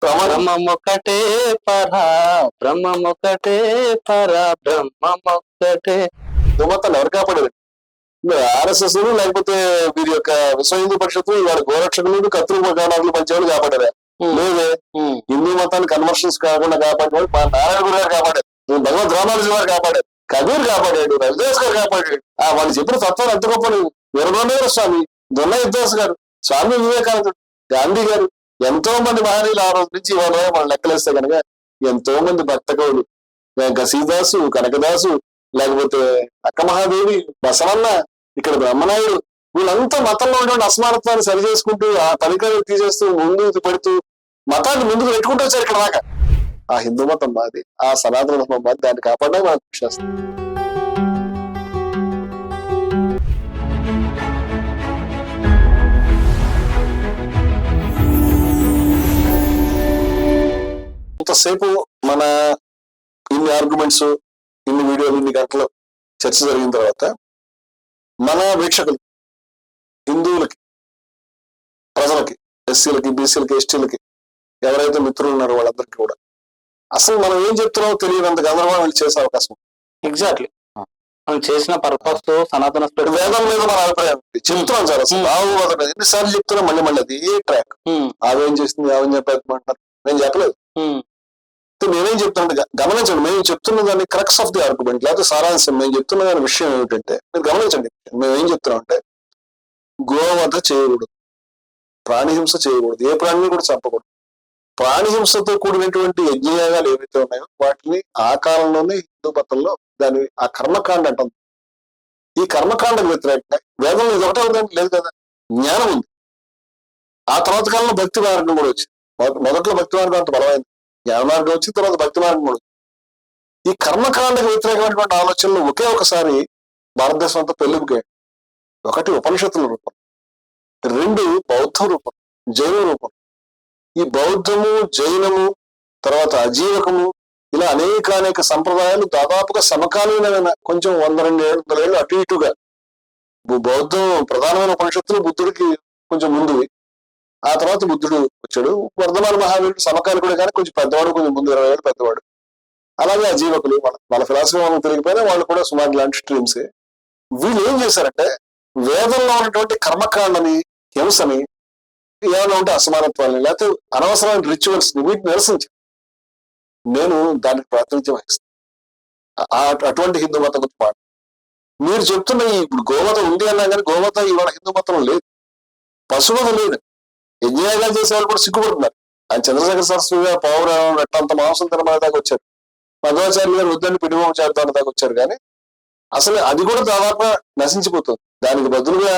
బ్రహ్మమొక్కటే పర బ్రహ్మమొక్కటే పర బ్రహ్మమొక్కటే. హిందూ ఎవరు కాపాడారు? ఆర్ఎస్ఎస్ లేకపోతే వీరి యొక్క విశ్వ హిందూ పరిషత్తు వారి గోరక్షకులు కత్తులు గాడాలు పంచేవాళ్ళు కాపాడారా? లేదే. హిందూ మతాన్ని కన్వర్షన్స్ కాకుండా కాపాడేవాడు మా నారాయణ గురు గారు కాపాడారు, భగవద్ రామానుజు గారు కాపాడారు, కబీర్ కాపాడాడు, రవిదాస్ గారు కాపాడాడు. వాళ్ళు చెప్పిన తత్వాలు ఎంత గొప్ప వీరబ్రహ్మేంద్ర స్వామి, దొన్న యుద్ధాస్ గారు, స్వామి వివేకానందుడు, గాంధీ గారు, ఎంతో మంది మహనీయులు ఆ రోజు నుంచి ఇవాళ మనం లెక్కలేస్తే కనుక ఎంతో మంది భక్త కవులు, గసీదాసు, కనకదాసు, లేకపోతే అక్క మహాదేవి, బసవన్న, ఇక్కడ బ్రహ్మనాయుడు, వీళ్ళంతా మతంలో ఉన్నటువంటి అసమానత్వాన్ని సరి చేసుకుంటూ ఆ పరికరాలు తీసేస్తూ ముందుకు పెడుతూ మతాన్ని ముందుకు పెట్టుకుంటూ వచ్చారు ఇక్కడ దాకా. ఆ హిందూ మతం మాది, ఆ సనాతన మతం మాది, దాన్ని కాపాడడానికి మనం కృషి చేస్తాం. ఇంతసేపు మన ఇన్ని ఆర్గ్యుమెంట్స్, ఇన్ని వీడియోలు, ఇన్ని గంటలు చర్చ జరిగిన తర్వాత మన వీక్షకులు, హిందువులకి, ప్రజలకి, ఎస్సీలకి, బీసీలకి, ఎస్టీలకి, ఎవరైతే మిత్రులు ఉన్నారో వాళ్ళందరికీ కూడా అసలు మనం ఏం చెప్తున్నామో తెలియనంత గందరగోళం చేసే అవకాశం. ఎగ్జాక్ట్లీ మనం చేసిన పర్పస్ సనాతన వేదం మీద మన అభిప్రాయం చెప్తున్నాం సార్. అసలు ఎన్నిసార్లు చెప్తున్నా మళ్ళీ అది ఏ ట్రాక్, ఆవేం చేస్తుంది, ఆవేం చెప్పేది నేను చెప్పలేదు. నేనేం చెప్తాను గమనించండి, మేము చెప్తున్న దాన్ని క్రక్స్ ఆఫ్ ది ఆర్గ్యుమెంట్, లేకపోతే సారాంశం మేము చెప్తున్న దాని విషయం ఏమిటంటే మీరు గమనించండి. మేము ఏం చెప్తున్నాం అంటే గోవధ చేయకూడదు, ప్రాణిహింస చేయకూడదు, ఏ ప్రాణిని కూడా చంపకూడదు. ప్రాణిహింసతో కూడినటువంటి యజ్ఞయాగాలు ఏవైతే ఉన్నాయో వాటిని ఆ కాలంలోనే హిందూ మతంలో దాని ఆ కర్మకాండ అంటాం. ఈ కర్మకాండకు వ్యతిరేకంగా వేదంలో ఇది ఒకటే ఉందండి, లేదు కదా. జ్ఞానం ఉంది, ఆ తర్వాత కాలంలో భక్తి మార్గం కూడా వచ్చింది. మొదట్లో భక్తి మార్గం అంత బలమైంది, జ్ఞాన మార్గం వచ్చిన తర్వాత భక్తి మార్గం కూడా. ఈ కర్మకాండకు వ్యతిరేకమైనటువంటి ఆలోచనలు ఒకే ఒకసారి భారతదేశం అంతా పెళ్ళిపోయాయి. ఒకటి ఉపనిషత్తుల రూపం, రెండు బౌద్ధ రూపం, జైన రూపం. ఈ బౌద్ధము, జైనము, తర్వాత అజీవకము, ఇలా అనేక సంప్రదాయాలు దాదాపుగా సమకాలీనమైన కొంచెం 100-200 ఏళ్ళు అటు ఇటుగా. బౌద్ధం ప్రధానమైన ఉపనిషత్తులు బుద్ధుడికి కొంచెం ముందువి, ఆ తర్వాత బుద్ధుడు వచ్చాడు. వర్ధమాన మహావీరుడు సమకాలికుడే కానీ కొంచెం పెద్దవాడు, కొంచెం ముందు 20 ఏళ్ళు పెద్దవాడు. అలాగే అజీవకులు వాళ్ళ ఫిలాసఫీ వాళ్ళకి తెలియకపోయినా వాళ్ళు కూడా సుమారు లాంటి స్ట్రీమ్సే. వీళ్ళు ఏం చేశారంటే వేదంలో ఉన్నటువంటి కర్మకాండని, హింసని, ఏమైనా ఉంటే అసమానత్వాన్ని, లేకపోతే అనవసరమైన రిచువల్స్ ని, వీటిని నిరసించారు. నేను దానికి ప్రాతినిధ్యం వహిస్తాను. అటువంటి హిందూ మతం గురించి పాడు. మీరు చెప్తున్న ఇప్పుడు గోవధ ఉంది అన్నా కానీ గోవధ ఇవాళ హిందూ మతం లేదు, పశువధ లేదు. యజ్ఞయాగాలు చేసే వాళ్ళు కూడా సిగ్గుపడుతున్నారు. ఆయన చంద్రశేఖర సరస్వతి గారు పౌరం రెట్టంత మాంసం తినమనే దాకా వచ్చారు, మధ్వాచార్యులు గారు వద్దని పిడిమం చేద్దాం దాకా వచ్చారు. కానీ అసలు అది కూడా దాదాపు నశించిపోతుంది. దానికి బదులుగా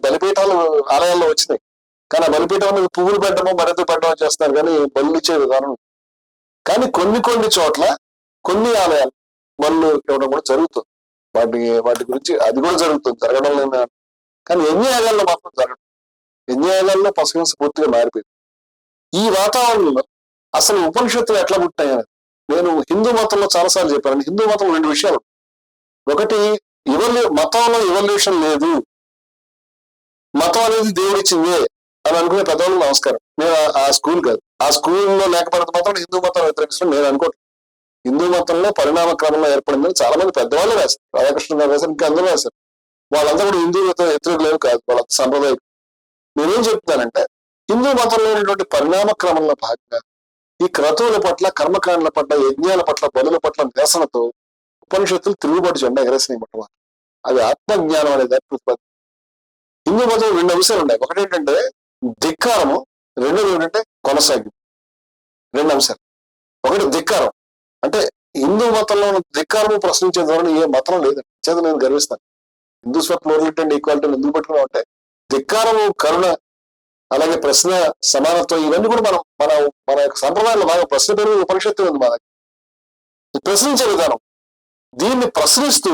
బలిపీఠాలు ఆలయాల్లో వచ్చినాయి, కానీ ఆ బలిపీఠం మీద పువ్వులు పెట్టడమో మరింత పెట్టడం చేస్తున్నారు, కానీ బలు ఇచ్చే విధానం. కానీ కొన్ని చోట్ల కొన్ని ఆలయాలు బళ్ళు ఇవ్వడం కూడా జరుగుతుంది. వాటి గురించి అది కూడా జరుగుతుంది, జరగడం లేదు. కానీ యజ్ఞయాగాల్లో మాత్రం జరగడం. యజ్ఞయాగాల్లో పశుహింస పూర్తిగా మారిపోయింది. ఈ వాతావరణంలో అసలు ఉపనిషత్తులు ఎట్లా పుట్టాయని నేను హిందూ మతంలో చాలాసార్లు చెప్పాను. హిందూ మతంలో 2 విషయాలు. ఒకటి, మతంలో ఎవల్యూషన్ లేదు, మతం అనేది దేవుడిచ్చిందే అని అనుకునే పెద్దవాళ్ళు నమస్కారం. నేను ఆ స్కూల్ కాదు, ఆ స్కూల్లో లేకపోతే మాత్రం హిందూ మతం వ్యతిరేకిస్తాను నేను అనుకోవట్లేదు. హిందూ మతంలో పరిణామ క్రమంలో ఏర్పడిందని చాలా మంది పెద్దవాళ్ళు రాశారు, రాధాకృష్ణ గారు రాశారు, ఇంకా అందరూ రాశారు. వాళ్ళంతా కూడా హిందూ మతం వ్యతిరేకులు కాదు, వాళ్ళ సంప్రదాయం. నేనేం చెప్తానంటే హిందూ మతంలో ఉన్నటువంటి పరిణామ క్రమంలో భాగంగా ఈ క్రతువుల పట్ల, కర్మకాండల పట్ల, యజ్ఞాల పట్ల, బలుల పట్ల నిరసనతో ఉపనిషత్తులు తిరుగుబాటు జెండా ఎగరేసినాయి. మొట్టమొదటి అది ఆత్మజ్ఞానం అనే దాని ప్రతిపాదన. హిందూ మతం 2 అంశాలు ఉన్నాయి. ఒకటి ఏంటంటే ధిక్కారము, రెండోది ఏంటంటే కొనసాగింపు. 2 అంశాలు. ఒకటి ధిక్కారం అంటే హిందూ మతంలో ధిక్కారము ప్రశ్నించే ధోరణి ఏ మతం లేదండి. చేత నేను గర్విస్తాను. Hindus for plurality and equality ఎందుకు పెట్టుకున్నా అంటే ధిక్కారము, కరుణ, అలాగే ప్రశ్న, సమానత్వం, ఇవన్నీ కూడా మన యొక్క సంప్రదాయంలో బాగా ప్రశ్న పేరు ఉపనిషత్తు ఉంది మా దగ్గర. ప్రశ్నించే విధానం, దీన్ని ప్రశ్నిస్తూ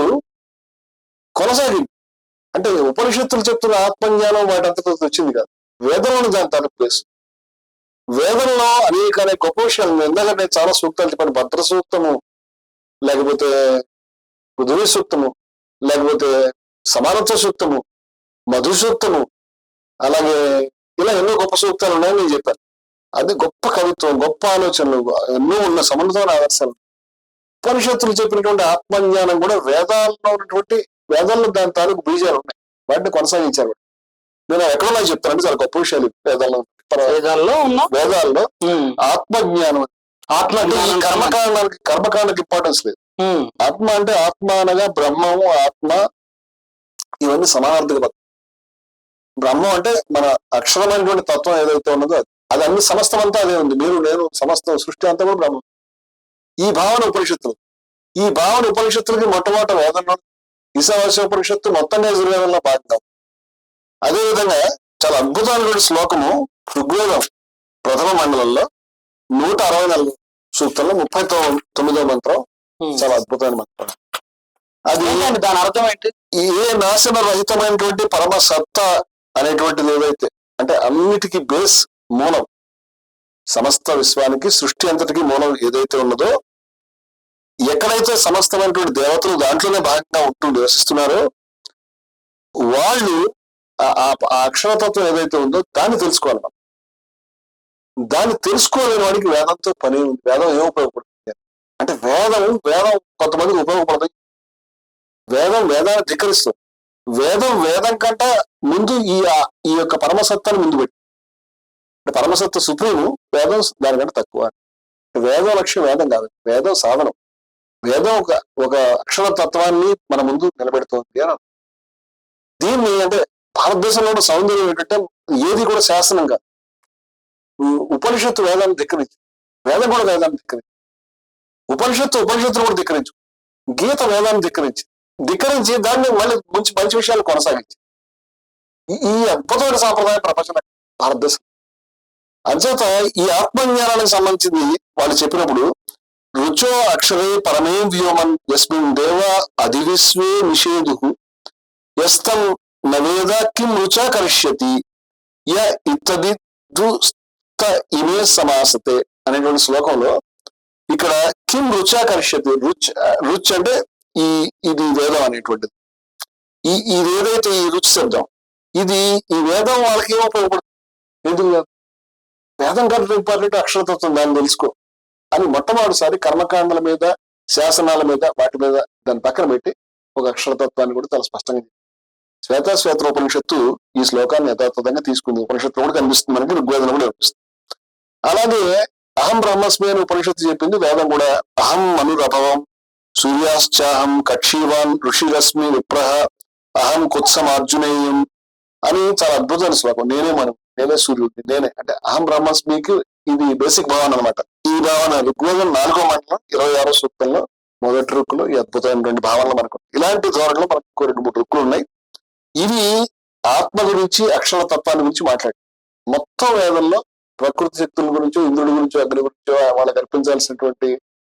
కొనసాగింది. అంటే ఉపనిషత్తులు చెప్తున్న ఆత్మజ్ఞానం వాటంతటా వచ్చింది కాదు, వేదంలోని దాని తన ప్లేస్. వేదంలో అనేక గొప్ప విషయాలు ఎందుకంటే చాలా సూక్తాలు చెప్పండి. భద్ర సూక్తము, లేకపోతే పృథ్వీ సూక్తము, లేకపోతే సమానత్వ సూక్తము, మధు సూక్తము, అలాగే ఇలా ఎన్నో గొప్ప సూక్తాలు ఉన్నాయని నేను చెప్పాను. అది గొప్ప కవిత్వం, గొప్ప ఆలోచనలు, ఎన్నో ఉన్న సమన్వయ ఆదర్శాలు. ఉపనిషత్తులు చెప్పినటువంటి ఆత్మజ్ఞానం కూడా వేదాల్లో ఉన్నటువంటి వేదాల్లో దాని తాలూకు బీజాలు ఉన్నాయి, వాటిని కొనసాగించారు. నేను ఎక్కడో చెప్తానంటే చాలా గొప్ప విషయాలు వేదాల్లో ఉన్న వేదాల్లో ఆత్మజ్ఞానం. ఆత్మ అంటే ఈ కర్మకాండకి ఇంపార్టెన్స్ లేదు. ఆత్మ అంటే ఆత్మ అనగా బ్రహ్మము, ఆత్మ ఇవన్నీ సమానార్థక పదం. బ్రహ్మం అంటే మన అక్షరమైనటువంటి తత్వం ఏదైతే ఉన్నదో అది అన్ని సమస్తం అంతా అదే ఉంది. మీరు నేను సమస్తం సృష్టి అంతా కూడా బ్రహ్మం. ఈ భావన ఉపనిషత్తులు, ఈ భావన ఉపనిషత్తులకి మొట్టమొదటి వేదంలో ఈశావాస్య ఉపనిషత్తు మొత్తంగా యజుర్వేదంలో భాగం. అదేవిధంగా చాలా అద్భుతమైన శ్లోకము ఋగ్వేదం ప్రథమ మండలంలో 164 సూక్తంలో 39వ మంత్రం, చాలా అద్భుతమైన మంత్రం. అది దాని అర్థం ఏంటి? ఏ నాశన రహితమైనటువంటి పరమ సత్తా అనేటువంటిది ఏదైతే అంటే అన్నిటికీ బేస్, మూలం, సమస్త విశ్వానికి సృష్టి అంతటికి మూలం ఏదైతే ఉన్నదో, ఎక్కడైతే సమస్తమైనటువంటి దేవతలు దాంట్లోనే భాగంగా ఉంటూ నివసిస్తున్నారో వాళ్ళు ఆ అక్షరతత్వం ఏదైతే ఉందో దాన్ని తెలుసుకోవాలి. మనం దాన్ని తెలుసుకోలేని వాడికి వేదంతో పని ఉంది. వేదం ఏం ఉపయోగపడుతుంది అంటే వేదం కొంతమందికి ఉపయోగపడుతుంది. వేదాన్ని ధిక్కరిస్తుంది. వేదం కంటే ముందు ఈ యొక్క పరమసత్తాన్ని ముందు పెట్టి, అంటే పరమసత్త సుప్రీము, వేదం దానికంటే తక్కువ. వేదం లక్ష్యం వేదం కాదు, వేదం సాధనం. వేదం ఒక అక్షర తత్వాన్ని మన ముందు నిలబెడుతోంది అని. దీన్ని అంటే భారతదేశంలో సౌందర్యం ఏంటంటే ఏది కూడా శాసనం కాదు. ఉపనిషత్తు వేదాన్ని ధిక్కరించు, వేదం కూడా వేదాన్ని ధిక్కరించు, ఉపనిషత్తులు కూడా ధిక్కరించు, గీత వేదాన్ని ధిక్కరించి దాన్ని మళ్ళీ మంచి విషయాలు కొనసాగించి ఈ అద్భుతమైన సాంప్రదాయ ప్రపంచం భారతదేశం. అంచేత ఈ ఆత్మజ్ఞానానికి సంబంధించింది వాళ్ళు చెప్పినప్పుడు రుచో అక్షరే పరమే వ్యోమన్ యస్మిన్ దేవ అధివిశ్వే నిషేధు యస్తం నవేద కిం రుచా కరిష్యతి య ఇత్తది ఇమే సమాసతే అనేటువంటి శ్లోకంలో ఇక్కడ కిం రుచా కరిష్యతి, రుచ్ అంటే ఇది వేదం అనేటువంటిది. ఇది ఏదైతే ఈ రుచి శబ్దం, ఈ వేదం వాళ్ళకి ఏమో ఉపయోగపడుతుంది. ఎందుకు వేదం కంటే ఇంపార్టెంట్ అక్షరతత్వం, దాన్ని తెలుసుకో అని మొట్టమొదటిసారి కర్మకాండల మీద, శాసనాల మీద, వాటి మీద దాన్ని పక్కన పెట్టి ఒక అక్షరతత్వాన్ని కూడా చాలా స్పష్టంగా శ్వేతోపనిషత్తు ఈ శ్లోకాన్ని యథాతథంగా తీసుకుంది. ఉపనిషత్తు కూడా కనిపిస్తుంది మనకి, ఋగ్వేదం కూడా కనిపిస్తుంది. అలాగే అహం బ్రహ్మస్మి అని ఉపనిషత్తు చెప్పింది, వేదం కూడా అహం మనురభవం సూర్యాశ్చాహం కక్షీవాన్ ఋషిరశ్మి విప్రహ అహం కుత్సమార్జునేయం అని చాలా అద్భుతమైన శ్లోకం. నేనే సూర్యుడిని, నేనే అంటే అహం బ్రహ్మస్మికి ఇది బేసిక్ భావన అనమాట. ఈ భావన ఋగ్వేదం 4వ మండలం 26వ సూక్తంలో మొదటి రుక్కులు ఈ అద్భుతమైనటువంటి భావనలు మనకు. ఇలాంటి ధోరణిలో మనకు 2-3 రుక్కులు ఉన్నాయి. ఇవి ఆత్మ గురించి, అక్షర తత్వాన్ని గురించి మాట్లాడి మొత్తం వేదంలో ప్రకృతి శక్తుల గురించో, ఇంద్రుడి గురించో, అగ్ని గురించో, వాళ్ళకి అర్పించాల్సినటువంటి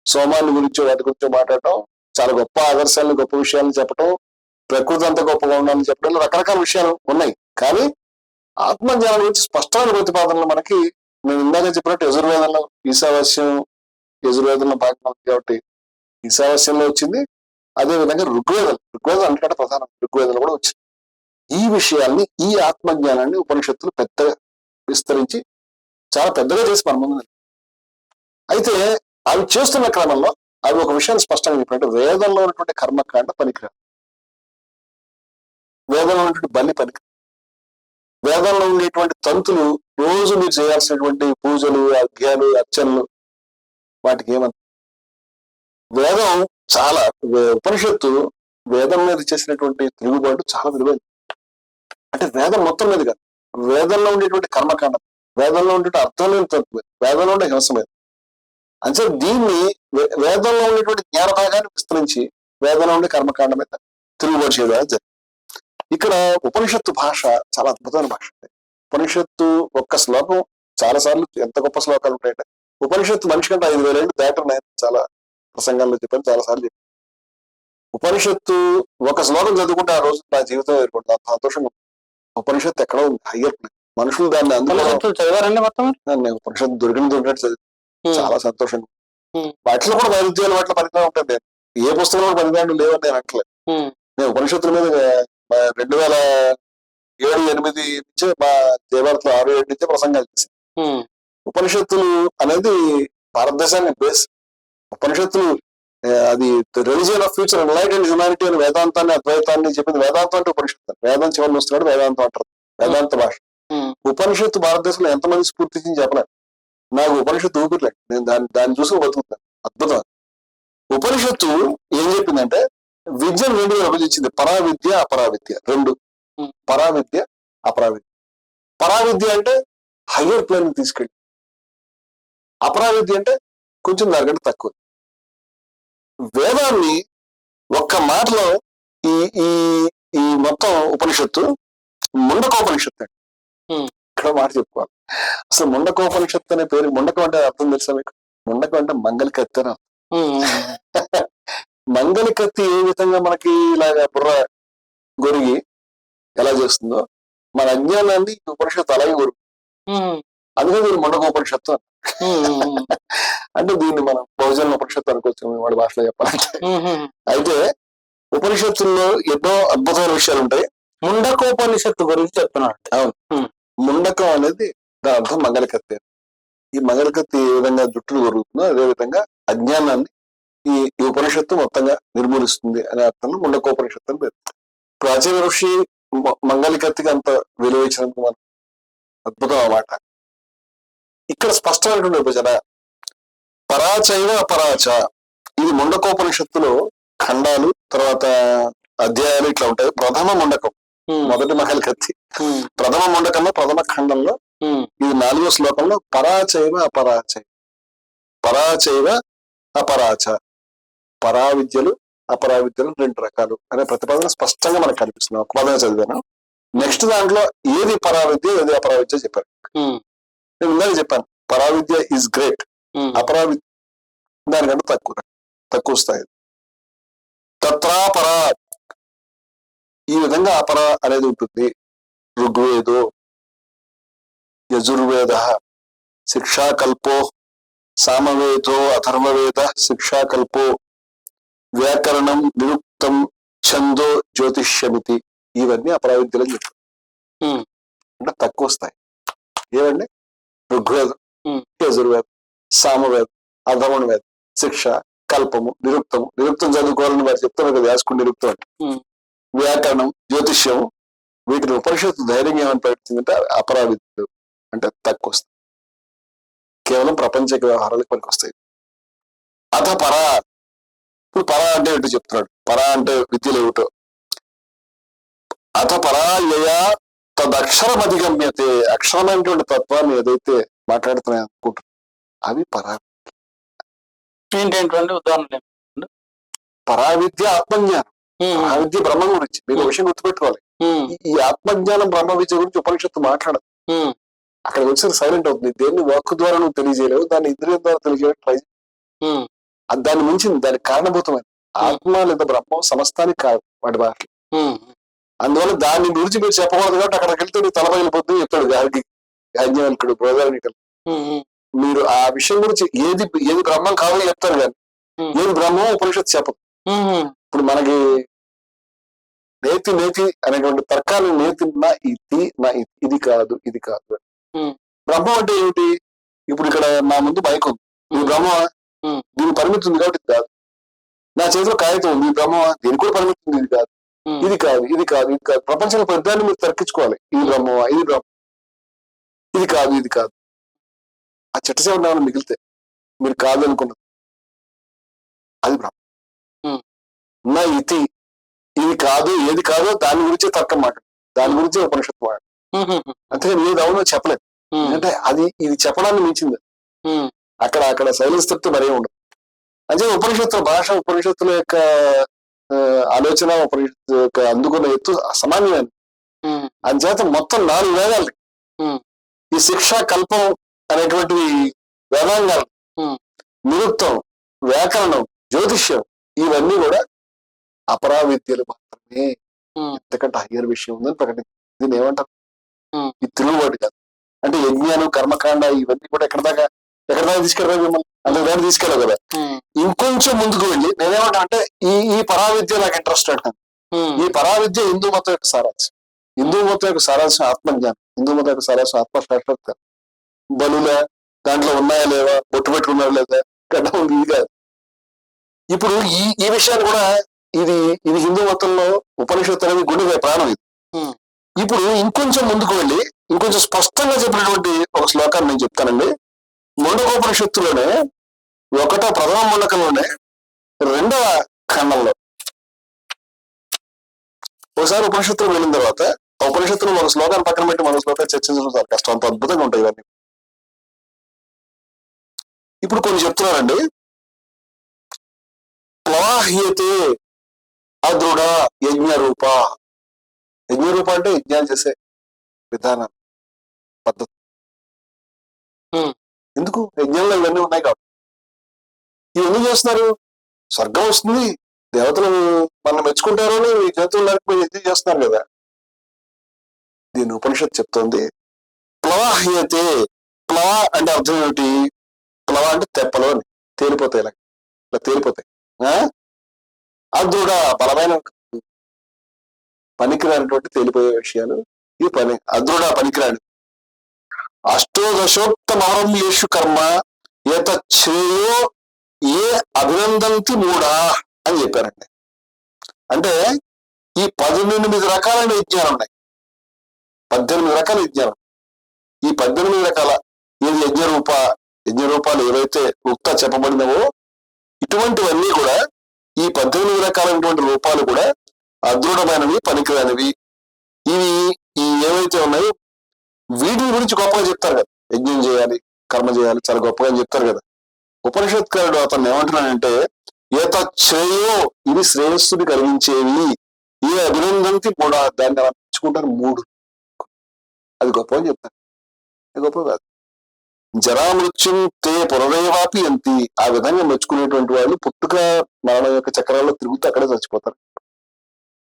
సోమాన్ని గురించో, వాటి గురించో మాట్లాడటం, చాలా గొప్ప ఆదర్శాలను, గొప్ప విషయాలను చెప్పడం, ప్రకృతి అంతా గొప్పగా ఉండాలని చెప్పడం, రకరకాల విషయాలు ఉన్నాయి. కానీ ఆత్మజ్ఞానం గురించి స్పష్టమైన ప్రతిపాదనలు మనకి నేను ఇందాక చెప్పినట్టు యజుర్వేదంలో యజుర్వేదంలో భాగంగా ఉంది కాబట్టి ఈశావాస్యంలో వచ్చింది. అదేవిధంగా ఋగ్వేదం అంటే ప్రధానం, ఋగ్వేదంలో కూడా వచ్చింది. ఈ విషయాల్ని, ఈ ఆత్మజ్ఞానాన్ని ఉపనిషత్తులు పెద్దగా విస్తరించి చాలా పెద్దగా చేసి మన ముందు. అయితే అవి చేస్తున్న క్రమంలో అవి ఒక విషయాన్ని స్పష్టంగా చెప్పినట్టు వేదంలో ఉన్నటువంటి కర్మకాండ పనికిరాదు, వేదంలో ఉన్నటువంటి బలి పనికిరాదు, వేదంలో ఉండేటువంటి తంతులు, రోజు మీరు చేయాల్సినటువంటి పూజలు, అర్ఘ్యాలు, అర్చనలు, వాటికి ఏమంత వేదం చాలా ఉపనిషత్తు వేదం మీద చేసినటువంటి తిరుగుబాటు చాలా విలువైంది. అంటే వేదం మొత్తం మీద కాదు, వేదంలో ఉండేటువంటి కర్మకాండం, వేదంలో ఉండేటువంటి అర్థం లేని తత్వం, వేదంలో ఉండే హింసమైన. అంటే దీన్ని వేదంలో ఉండేటువంటి జ్ఞాన భాగాన్ని విస్తరించి వేదంలో ఉండే కర్మకాండ మీద తిరుగుబాటు చేయడం జరిగింది. ఇక్కడ ఉపనిషత్తు భాష చాలా అద్భుతమైన భాష. ఉపనిషత్తు ఒక్క శ్లోకం చాలా సార్లు, ఎంత గొప్ప శ్లోకాలు ఉంటాయంటే ఉపనిషత్తు మనిషి కంటే 5,000 ఏళ్ళు దాటున్నాయి. చాలా ప్రసంగాల్లో చెప్పాను, చాలా సార్లు చెప్పాను. ఉపనిషత్తు ఒక శ్లోకం చదువుకుంటే ఆ రోజు నా జీవితం ఏర్పడుతుంది, అంత సంతోషంగా. ఉపనిషత్తు ఎక్కడో ఉంది, హయ్యర్ ప్లేస్. మనుషులు దాన్ని అందులో చదివారండి మొత్తం. ఉపనిషత్తు దొరికినట్టు చదివి చాలా సంతోషంగా. వాటిలో కూడా వైరుధ్యాలు, వాటిలో పనికిరా ఉంటుంది. ఏ పుస్తకంలో కూడా పనికిరాడు లేవని నేను అంటలేదు. నేను ఉపనిషత్తుల మీద 2007-8 నుంచే మా దేవాలయంలో 6-7 నుంచే ప్రసంగాలు చేశాను. ఉపనిషత్తులు అనేది భారతదేశాన్ని బేస్. ఉపనిషత్తులు అది religion of future enlightened humanity అని వేదాంతాన్ని అద్వైతాన్ని చెప్పింది. వేదాంతం అంటే ఉపనిషత్తు. వేదం చివరిని వస్తున్నాడు వేదాంతం అంటారు, వేదాంత భాష. ఉపనిషత్తు భారతదేశంలో ఎంతమంది స్ఫూర్తించి చెప్పలేదు. నాకు ఉపనిషత్తు ఊపిరిలేదు, నేను దాన్ని చూసి బతుకుతాను. అద్భుతం. ఉపనిషత్తు ఏం చెప్పిందంటే విద్యను రెండుగా విభజించింది, పరావిద్య అపరావిద్య. రెండు, పరావిద్య అపరావిద్య. పరావిద్య అంటే హయ్యర్ ప్లేన్ తీసుకెళ్ళి, అపరావిద్య అంటే కొంచెం దానికంటే తక్కువ. వేదాన్ని ఒక్క మాటలో ఈ ఈ ఈ మొత్తం ఉపనిషత్తు ముండకోపనిషత్తు అండి. ఇక్కడ మాట చెప్పుకోవాలి. అసలు ముండకోపనిషత్తు అనే పేరు, ముండకం అంటే అర్థం తెలుసా మీకు? ముండకం అంటే మంగళ కత్తి అని అర్థం. మంగళ కత్తి ఏ విధంగా మనకి ఇలాగా బుర్ర గొరిగి ఎలా చేస్తుందో మన అజ్ఞానాన్ని ఉపనిషత్తు అలాగే గొరుగు. అందుకే దీన్ని ముండకోపనిషత్తు అని. అంటే దీన్ని మనం బహుజన ఉపనిషత్తు అనుకోవచ్చు వాడి భాషలో చెప్పాలంటే. అయితే ఉపనిషత్తుల్లో ఎన్నో అద్భుతమైన విషయాలు ఉంటాయి. ముండకోపనిషత్తు గురించి చెప్తున్నాడు. అవును, ముండకం అనేది దాని అర్థం మంగళకత్తి. ఈ మంగళకత్తి ఏ విధంగా జుట్టులు జరుగుతుందో అదే విధంగా అజ్ఞానాన్ని ఈ ఉపనిషత్తు మొత్తంగా నిర్మూలిస్తుంది అనే అర్థంలో ముండకోపనిషత్తు అని పేరు. ప్రాచీన ఋషి మంగళకత్తికి అంత విలువ ఇచ్చినందుకు మనం అద్భుతం అన్నమాట. ఇక్కడ స్పష్టమైనటువంటి విభజన పరాచైవ అపరాచ. ఇది ముండకోపనిషత్తులో ఖండాలు, తర్వాత అధ్యాయాలు ఇట్లా ఉంటాయి. ప్రథమ ముండకం, మొదటి మంగళకత్తి. ప్రథమ ముండకంలో ప్రథమ ఖండంలో ఇది 4వ శ్లోకంలో పరాచైవ అపరాచై, పరాచైవ అపరాచ, పరావిద్యలు అపరావిద్యలు 2 రకాలు అనే ప్రతిపాదన స్పష్టంగా మనకు కనిపిస్తుంది. ఒక పదమే చదివాను. నెక్స్ట్ దాంట్లో ఏది పరావిద్య ఏది అపరావిద్య చెప్పారు. నేను ఇందాక చెప్పాను, పరావిద్య ఈజ్ గ్రేట్, అపరావిద్య దానికంటే తక్కువ స్థాయి. తత్రా పరా, ఈ విధంగా అపర అనేది ఉంటుంది. ఋగ్వేదో యజుర్వేద శిక్షాకల్పో, సామవేదో అథర్వవేద శిక్షాకల్పో, వ్యాకరణం నిరుక్తం ఛందో జ్యోతిష్యమితి. ఇవన్నీ అపరావిద్యలని చెప్తారు. అంటే తక్కువ స్థాయి. ఏమండి? ఋగ్వేదం, యజుర్వేదం, సామవేదం, అధర్వణ వేదం, శిక్ష, కల్పము, నిరుక్తము. నిరుక్తం చదువుకోవాలని వారు చెప్తారు కదా, వ్యాసుకుని నిరుక్తం అంటే. వ్యాకరణం, జ్యోతిష్యము, వీటిని ఉపనిషత్తు ధైర్యంగా ఏమని ప్రకటించిందంటే అపరావిద్యలు అంటే తక్కువ వస్తాయి, కేవలం ప్రపంచక వ్యవహారాలకు పనికి వస్తాయి. అథ పరా. ఇప్పుడు పరా అంటే ఏంటో చెప్తున్నాడు. పరా అంటే విద్యలు ఏమిటో. అథ పరాయయా తదక్షరం అధిగమ్యతే. అక్షరమైనటువంటి తత్వాన్ని ఏదైతే మాట్లాడుతున్నాయి అనుకుంటున్నా అవి పరా. ఏంటంటే ఉదాహరణ, పరావిద్య ఆత్మజ్ఞానం, పరావిద్య బ్రహ్మ గురించి. మీరు విషయం గుర్తుపెట్టుకోవాలి. ఈ ఆత్మజ్ఞానం బ్రహ్మ విద్య గురించి ఉపనిషత్తు మాట్లాడదు. అక్కడ వచ్చి సైలెంట్ అవుతుంది. దేన్ని వాక్ ద్వారా నువ్వు తెలియజేయలేవు, దాన్ని ఇంద్రియం ద్వారా తెలియజేయడం ట్రై చేయి. దాన్ని మించింది, దానికి కారణభూతమైన ఆత్మ లేదా బ్రహ్మం సమస్తానికి కాదు వాటి భాష. అందువల్ల దాన్ని గురించి మీరు చెప్పకూడదు కాబట్టి అక్కడికి వెళ్తే నీ తల పగిలిపోతుంది చెప్తాడు యాజ్ఞవల్కుడు, బృహదారణ్యకుడు. మీరు ఆ విషయం గురించి ఏది బ్రహ్మం కావాలో చెప్తారు కానీ ఏది బ్రహ్మం ఉపనిషత్తు చెప్పదు. ఇప్పుడు మనకి నేతి అనేటువంటి తర్కాలు, నేతి నా ఇది కాదు ఇది కాదు. బ్రహ్మం అంటే ఏమిటి? ఇప్పుడు ఇక్కడ నా ముందు బైక్ ఉంది, ఇది బ్రహ్మమా? దీని పరిమితి ఉంది కాబట్టి ఇది కాదు. నా చేతిలో కాగితం ఉంది, ఇది బ్రహ్మమా? దీనికి కూడా పరిమితి ఉంది, ఇది కాదు ఇది కాదు ఇది కాదు ఇది కాదు. ప్రపంచంలో పెద్దాన్ని మీరు తర్కించుకోవాలి. ఇది బ్రహ్మమా? ఇది బ్రహ్మ, ఇది కాదు ఇది కాదు. ఆ చెట్ట చివరి మిగిలితే మీరు కాదు అనుకున్నది అది బ్రహ్మ. నా ఇది కాదు ఏది కాదో దాని గురించే తర్కం మాట, దాని గురించే ఉపనిషత్తు మాట. అంతేగాని ఏది అవునో చెప్పలేదు. అంటే ఇది చెప్పడాన్ని మించింది. అక్కడ సైలెన్స్ తప్పితే మరే ఉండదు. అంటే ఉపనిషత్తుల భాష, ఉపనిషత్తుల యొక్క ఆలోచన, ఉపనిషత్తు యొక్క అందుకున్న ఎత్తు అసామాన్యమైనది. అందుచేత మొత్తం 4 వేదాలు, ఈ శిక్ష, కల్పం అనేటువంటి వేదాంగాలు, నిరుక్తం, వ్యాకరణం, జ్యోతిష్యం, ఇవన్నీ కూడా అపరావిద్యలు మాత్రమే. ఎంతకంటే హయ్యర్ విషయం ఉందని ప్రకటించింది. దీన్ని ఏమంటారు? ఈ తిరుగుబాటు కాదు. అంటే యజ్ఞానం, కర్మకాండ ఇవన్నీ కూడా ఎక్కడ దాకా తీసుకెళ్ళరా మిమ్మల్ని? అంతదాన్ని తీసుకెళ్ళవు కదా. ఇంకొంచెం ముందుకు వెళ్ళి నేనేమంటా అంటే ఈ పరావిద్య నాకు ఇంట్రెస్ట్ అంటాను. ఈ పరావిద్య హిందూ మతం యొక్క సారాంశం. హిందూ మతం యొక్క సారాంశం ఆత్మజ్ఞానం. హిందూ మతం యొక్క సారాంశం ఆత్మశాస్త్రం. బలుల దాంట్లో ఉన్నాయా లేవా, బొట్టు పెట్టుకున్నారా లేదా, గడ్డం ఉంది, ఇది కాదు. ఇప్పుడు ఈ విషయాన్ని కూడా ఇది ఇది హిందూ మతంలో ఉపనిషత్తు అనేది గుండె ప్రాణం ఇది. ఇప్పుడు ఇంకొంచెం ముందుకు వెళ్ళి ఇంకొంచెం స్పష్టంగా చెప్పినటువంటి ఒక శ్లోకాన్ని నేను చెప్తానండి. ముండకోపనిషత్తులోనే ప్రథమ ముండకంలోనే 2వ ఖండంలో ఒకసారి ఉపనిషత్తులు వెళ్ళిన తర్వాత ఆ ఉపనిషత్తులు ఒక శ్లోకాన్ని పక్కన పెట్టి మరో శ్లోకాన్ని చర్చించడం చాలా కష్టం, అంత అద్భుతంగా ఉంటాయి ఇవన్నీ. ఇప్పుడు కొన్ని చెప్తున్నారండి. ప్లవాహ్యతే అదృఢ యజ్ఞరూప. యజ్ఞరూప అంటే యజ్ఞాలు చేసే విధానం, పద్ధతి. ఎందుకు? యజ్ఞంలో ఇవన్నీ ఉన్నాయి కాబట్టి. ఇవి ఎందుకు చేస్తున్నారు? స్వర్గం వస్తుంది, దేవతలు మనం మెచ్చుకుంటారు అని ఈ జంతువులు లేకపోయి యజ్ఞం చేస్తున్నారు కదా. దీని ఉపనిషత్తు చెప్తోంది ప్లవాహ్యతే. ప్లవ అంటే అర్థం ఏమిటి? ప్లవ అంటే తెప్పలు అని, తేలిపోతాయి, ఇలా తేలిపోతాయి. అదృఢ బలమైన పనికిరానటువంటి తేలిపోయే విషయాలు ఈ పని అదృఢ పనికిరాడు. అష్టోదశోక్తమహరమ్యేషు కర్మ ఏతచ్ఛ్రేయో ఏ అభినందంతి మూఢా అని చెప్పారండి. అంటే ఈ 18 రకాలైన యజ్ఞాలు ఉన్నాయి. 18 రకాల యజ్ఞాలు. ఈ 18 రకాల ఏది యజ్ఞరూపాలు ఏవైతే ఉక్త చెప్పబడినవో ఇటువంటివన్నీ కూడా, ఈ 18 రకాలైనటువంటి రూపాలు కూడా అదృఢమైనవి, పనికిరానివి. ఇవి ఈ ఏవైతే ఉన్నాయో వీటి గురించి గొప్పగా చెప్తారు కదా. యజ్ఞం చేయాలి, కర్మ చేయాలి, చాలా గొప్పగా చెప్తారు కదా. ఉపనిషత్కారుడు అతను ఏమంటున్నాడంటే ఏతచ్ఛ్రేయో, ఇవి శ్రేయస్సుని కలిగించేవి, ఏ అభినందంతి కూడా, దాన్ని మెచ్చుకుంటారు 3. అది గొప్పగా చెప్తారు, అది గొప్ప కాదు. జరామృత్యుం తే పునరేవాపి అంతి. ఆ విధంగా మెచ్చుకునేటువంటి వాళ్ళు పుట్టుక మరణం యొక్క చక్రాల్లో తిరుగుతూ అక్కడే చచ్చిపోతారు.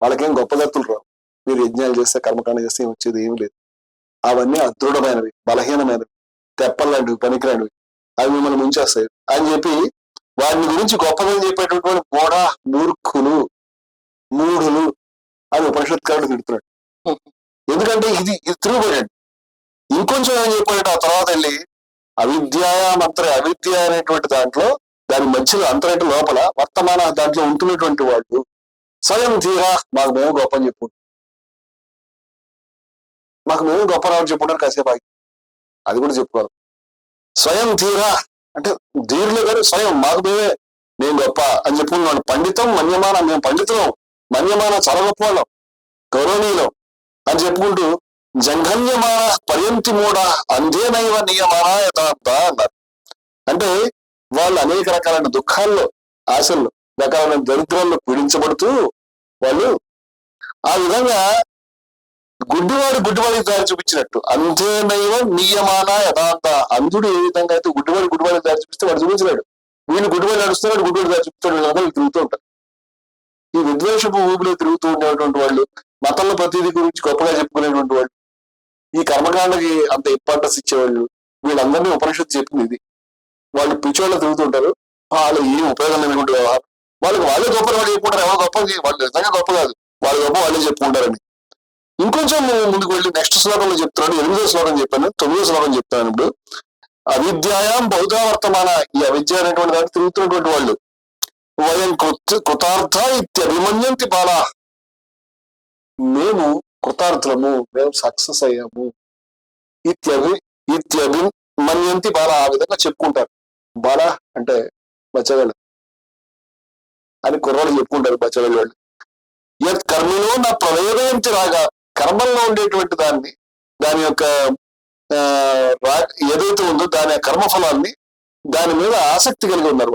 వాళ్ళకేం గొప్ప గతులు రావు. మీరు యజ్ఞాలు చేస్తే, కర్మకాండ చేస్తే వచ్చేది ఏమి లేదు. అవన్నీ అదృఢమైనవి, బలహీనమైనవి, తెప్పలాంటివి, పనికిరానివి, అవి మిమ్మల్ని ముంచేస్తాయి అని చెప్పి వాటిని గురించి గొప్పగా చెప్పేటటువంటి మూర్ఖులు, మూఢులు అని ఉపనిషత్కారుడు తిడుతున్నాడు. ఎందుకంటే ఇది తిరుగుబడి. ఇంకొంచెం ఏం చెప్పాడు ఆ తర్వాత వెళ్ళి అవిద్య అనేటువంటి దాంట్లో, దాని మధ్యలో అంతరంటి లోపల వర్తమాన దాంట్లో ఉంటున్నటువంటి వాళ్ళు స్వయం తీరా మాకు మేము గొప్ప అని చెప్పుకుంటాం. మాకు మేము గొప్ప రావని చెప్పుకుంటారు కాసేపు ఆగి, అది కూడా చెప్పుకోవాలి. స్వయం తీరా అంటే ధీరులు గారు స్వయం మాకు మేము గొప్ప అని చెప్పుకున్నాడు. పండితం మన్యమాన, మేము పండితులం, మన్యమాన చాలా గొప్ప వాళ్ళం, గౌరవనీయులం అని చెప్పుకుంటూ జంఘన్యమాన పర్యంతి మూడ అంధేనైవ నియమాన యథార్థ అన్నారు. అంటే వాళ్ళు అనేక రకాలైన దుఃఖాల్లో, ఆశల్లో, రకాలైన దరిద్రాల్లో పీడించబడుతూ వాళ్ళు ఆ విధంగా గుడ్డివాడికి దారి చూపించినట్టు, అంధేనైవ నియమాన యథార్థ. అంధుడు ఏ విధంగా అయితే గుడ్డివాడికి దారి చూపిస్తే వాడు చూపించలేడు. వీళ్ళు గుడ్డివాడు నడుస్తున్నాడు, గుడ్డివాడు దారి చూపిస్తాడు, వీళ్ళు తిరుగుతూ ఉంటారు. ఈ విద్వేషపు ఊపిలో తిరుగుతూ ఉండేటువంటి వాళ్ళు, మతంలో ప్రతిదీ గురించి గొప్పగా చెప్పుకునేటువంటి వాళ్ళు, ఈ కర్మకాండకి అంత ఇంపార్టెన్స్ ఇచ్చేవాళ్ళు, వీళ్ళందరినీ ఉపనిషత్తు చెప్పింది ఇది. వాళ్ళు పిచ్చోళ్ళు తిరుగుతుంటారు, వాళ్ళు ఏం ఉపయోగం లేనటువంటి వ్యవహారం. వాళ్ళే గొప్ప వాళ్ళు చెప్పుకుంటారు. ఎవరు గొప్ప, వాళ్ళు నిజంగా గొప్ప కాదు, వాళ్ళు గొప్ప వాళ్ళే చెప్పుకుంటారని. ఇంకొంచెం ముందుకు వెళ్ళి నెక్స్ట్ శ్లోకంలో చెప్తున్నాడు. 8వ శ్లోకం చెప్పాను, 9వ శ్లోకం చెప్తాను. ఇప్పుడు అవిద్యాయాం బహుదా వర్తమాన, ఈ అవిద్య అనేటువంటి దాన్ని తిరుగుతున్నటువంటి వాళ్ళు వయం కృతార్థ ఇత్యభిమన్యంతి బాలా, మేము కృతార్థులము, మేము సక్సెస్ అయ్యాము, ఇత్యభిమన్యంతి బాల, ఆ విధంగా చెప్పుకుంటారు. బాల అంటే బచ్చగాళ్ళు అని కుర్రాళ్ళు చెప్పుకుంటారు, బచ్చగాళ్ళు వాళ్ళు. యత్ కర్మలో నా ప్రవేదయంతి రాగా, కర్మల్లో ఉండేటువంటి దాన్ని, దాని యొక్క ఏదైతే ఉందో దాని కర్మఫలాన్ని, దాని మీద ఆసక్తి కలిగి ఉన్నారు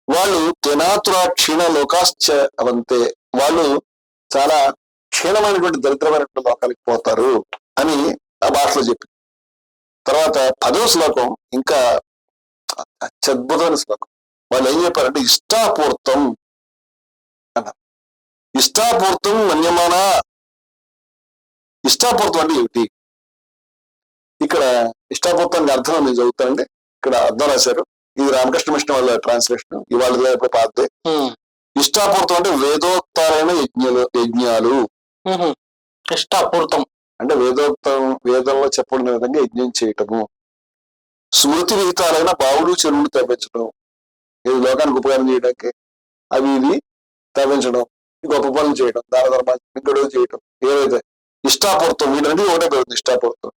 వాళ్ళు తెనాతుర క్షీణ లోకాశ్చ అవంతే, వాళ్ళు చాలా క్షీణమైనటువంటి దరిద్రమైనటువంటి లోకాలకు పోతారు అని ఆ భాషలో చెప్పింది. తర్వాత 10వ శ్లోకం ఇంకా అత్యద్భుతమైన శ్లోకం. వాళ్ళు ఏం చెప్పారంటే ఇష్టాపూర్తం అన్నారు. ఇష్టాపూర్తం మన్యమాన. ఇష్టాపూర్తం అంటే ఏమిటి? ఇక్కడ ఇష్టాపూర్తానికి అర్థం నేను చదువుతానండి. ఇక్కడ అర్థం రాశారు, ఇది రామకృష్ణ మిషన్ వాళ్ళ ట్రాన్స్లేషన్, ఇవాళ ఎప్పుడు పాతే. ఇష్టాపూర్తం అంటే వేదోక్తాలైన యజ్ఞాలు. ఇష్టాపూర్తం అంటే వేదోక్తం, వేదంలో చెప్పబడిన విధంగా యజ్ఞం చేయటము. స్మృతి విహితాలైన బావులు చెరువులు తవ్వించడం, ఇది లోకానికి ఉపకారం చేయడానికి, అవి ఇది తవ్వించడం, గొప్ప పనులు చేయడం, దాన ధర్మాలు గడువు చేయడం, ఏదైతే ఇష్టాపూర్తం, వీటంటే ఒకటే పెరుగుతుంది ఇష్టాపూర్తం.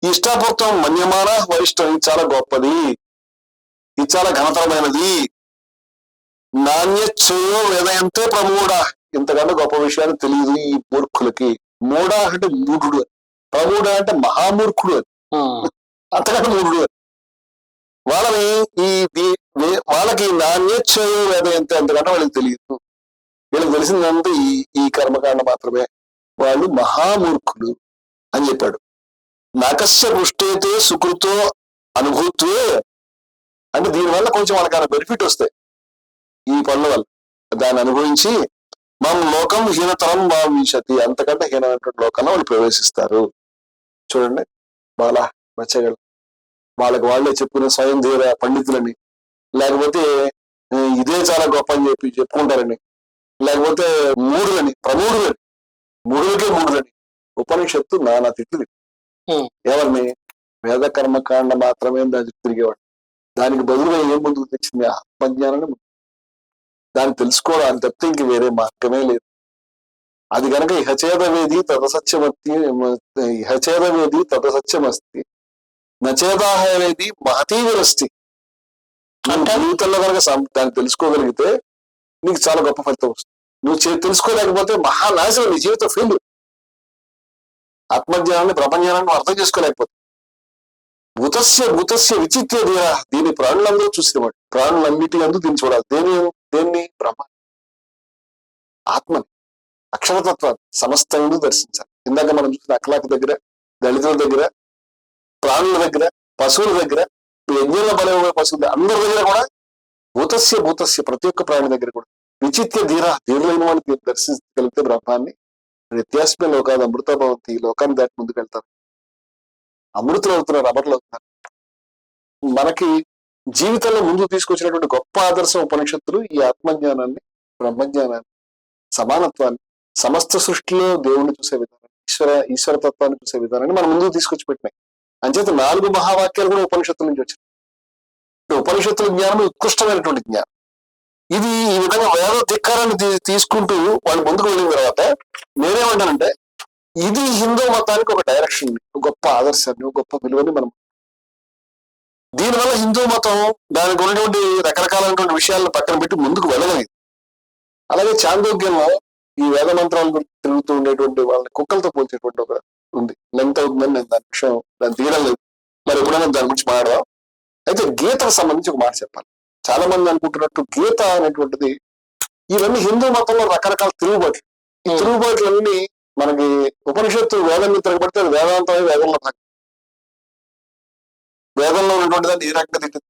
ఈ ఇష్టాపూర్తం మన్యమాన వైష్టం, ఇది చాలా గొప్పది, ఇది చాలా ఘనతరమైనది. నాణ్యచ్చయో వేదయంతే ప్రమూఢ, ఇంతకన్నా గొప్ప విషయాలు తెలియదు ఈ మూర్ఖులకి. మూఢ అంటే మూఢుడు, ప్రమూఢ అంటే మహామూర్ఖుడు అని, అంతకంటే మూఢుడు అని. వాళ్ళని వాళ్ళకి నాణ్యచ్చయో వేదయంతే, అంతకంటే వాళ్ళకి తెలియదు. వీళ్ళకి తెలిసిందంటే ఈ కర్మకాండ మాత్రమే. వాళ్ళు మహామూర్ఖులు అని చెప్పాడు. నకస్య పృష్టైతే సుకృతో అనుభూత్వే, అంటే దీనివల్ల కొంచెం వాళ్ళకి బెనిఫిట్ వస్తాయి ఈ పనుల వల్ల. దాన్ని అనుభవించి మనం లోకం హీనతరం భావించతి, అంతకంటే హీనమైనటువంటి లోకంలో వాళ్ళు ప్రవేశిస్తారు. చూడండి బాలా బచ్చగలు వాళ్ళకి వాళ్ళే చెప్పుకునే స్వయం ధీర పండితులని, లేకపోతే ఇదే చాలా గొప్ప అని చెప్పుకుంటారని, లేకపోతే మూడులని, ప్రమూఢులని, మూడులని ఉపనిషత్తు నానా తిట్లు ఎవరిని? వేద కర్మకాండ మాత్రమే దాన్ని తిరిగేవాడు. దానికి బదులుగా ఏం ముందుకు తెచ్చింది? ఆత్మజ్ఞానాన్ని. దాన్ని తెలుసుకోవడానికి తప్పితే ఇంక వేరే మార్గమే లేదు. అది కనుక ఇహచేదవేది తదసత్యమస్తి నచేదాహవేది మహతీవిరస్తి. జీవితంలో కనుక దాన్ని తెలుసుకోగలిగితే నీకు చాలా గొప్ప ఫలితం వస్తుంది. నువ్వు తెలుసుకోలేకపోతే మహానాశనం, నీ జీవితం ఫెయిల్. ఆత్మజ్ఞానాన్ని, బ్రహ్మజ్ఞానాన్ని అర్థం చేసుకోలేకపోతే భూతస్య విచిత్య ధీర, దీని ప్రాణులందరూ చూసినవాడు. ప్రాణులన్నిటి అందు దీన్ని చూడాలి. దేన్ని? బ్రహ్మ, ఆత్మని, అక్షరతత్వాన్ని సమస్తంగా దర్శించాలి. ఇందాక మనం చూసిన అఖలాక దగ్గర, దళితుల దగ్గర, ప్రాణుల దగ్గర, పశువుల దగ్గర, యజ్ఞంలో బలమైన పశువుల అందరి దగ్గర కూడా భూతస్య ప్రతి ఒక్క ప్రాణి దగ్గర కూడా విచిత్య ధీరులైన వాళ్ళకి దర్శించగలిగితే బ్రహ్మాన్ని, వ్యత్యాసమే లోకాలు అమృత భవంతి, లోకాన్ని దాటి ముందుకు వెళ్తారు, అమృతులు అవుతున్నారు, అమరులు అవుతున్నారు. మనకి జీవితంలో ముందుకు తీసుకొచ్చినటువంటి గొప్ప ఆదర్శం ఉపనిషత్తులు ఈ ఆత్మజ్ఞానాన్ని, బ్రహ్మజ్ఞానాన్ని, సమానత్వాన్ని, సమస్త సృష్టిలో దేవుణ్ణి చూసే విధానం, ఈశ్వరతత్వాన్ని చూసే విధానాన్ని మనం ముందుకు తీసుకొచ్చి పెట్టినాయి. అంచేత 4 మహావాక్యాలు కూడా ఉపనిషత్తుల నుంచి వచ్చినాయి. ఉపనిషత్తుల జ్ఞానం ఉత్కృష్టమైనటువంటి జ్ఞానం. ఇది ఈ విధంగా వేద ధిక్కారాన్ని తీసుకుంటూ వాళ్ళు ముందుకు వెళ్ళిన తర్వాత నేనేమంటానంటే, ఇది హిందూ మతానికి ఒక డైరెక్షన్, గొప్ప ఆదర్శాన్ని, గొప్ప విలువని మనం. దీనివల్ల హిందూ మతం దానికి ఉన్నటువంటి రకరకాలైనటువంటి విషయాలను పక్కన పెట్టి ముందుకు వెళ్ళగలిగింది. అలాగే చాందోగ్యంలో ఈ వేద మంత్రాలు తిరుగుతూ ఉండేటువంటి వాళ్ళని కుక్కలతో పోల్చేటువంటి ఒక ఉంది. లెంత్ అవుతుందని నేను దాన్ని తీయడం లేదు, మరి ఎప్పుడైనా దాని గురించి మాట్లాడదాం. అయితే గీతకు సంబంధించి ఒక మాట చెప్పాలి. చాలా మంది అనుకుంటున్నట్టు గీత అనేటువంటిది, ఇవన్నీ హిందూ మతంలో రకరకాల తిరుగుబాట్లు. ఈ తిరుగుబాట్లన్నీ మనకి ఉపనిషత్తు వేదం మీద తిరగబడితే అది వేదాంతమే, వేదంలో భాగం. వేదంలో ఉన్నటువంటి దాన్ని ఏ రకంగా తిట్టింది.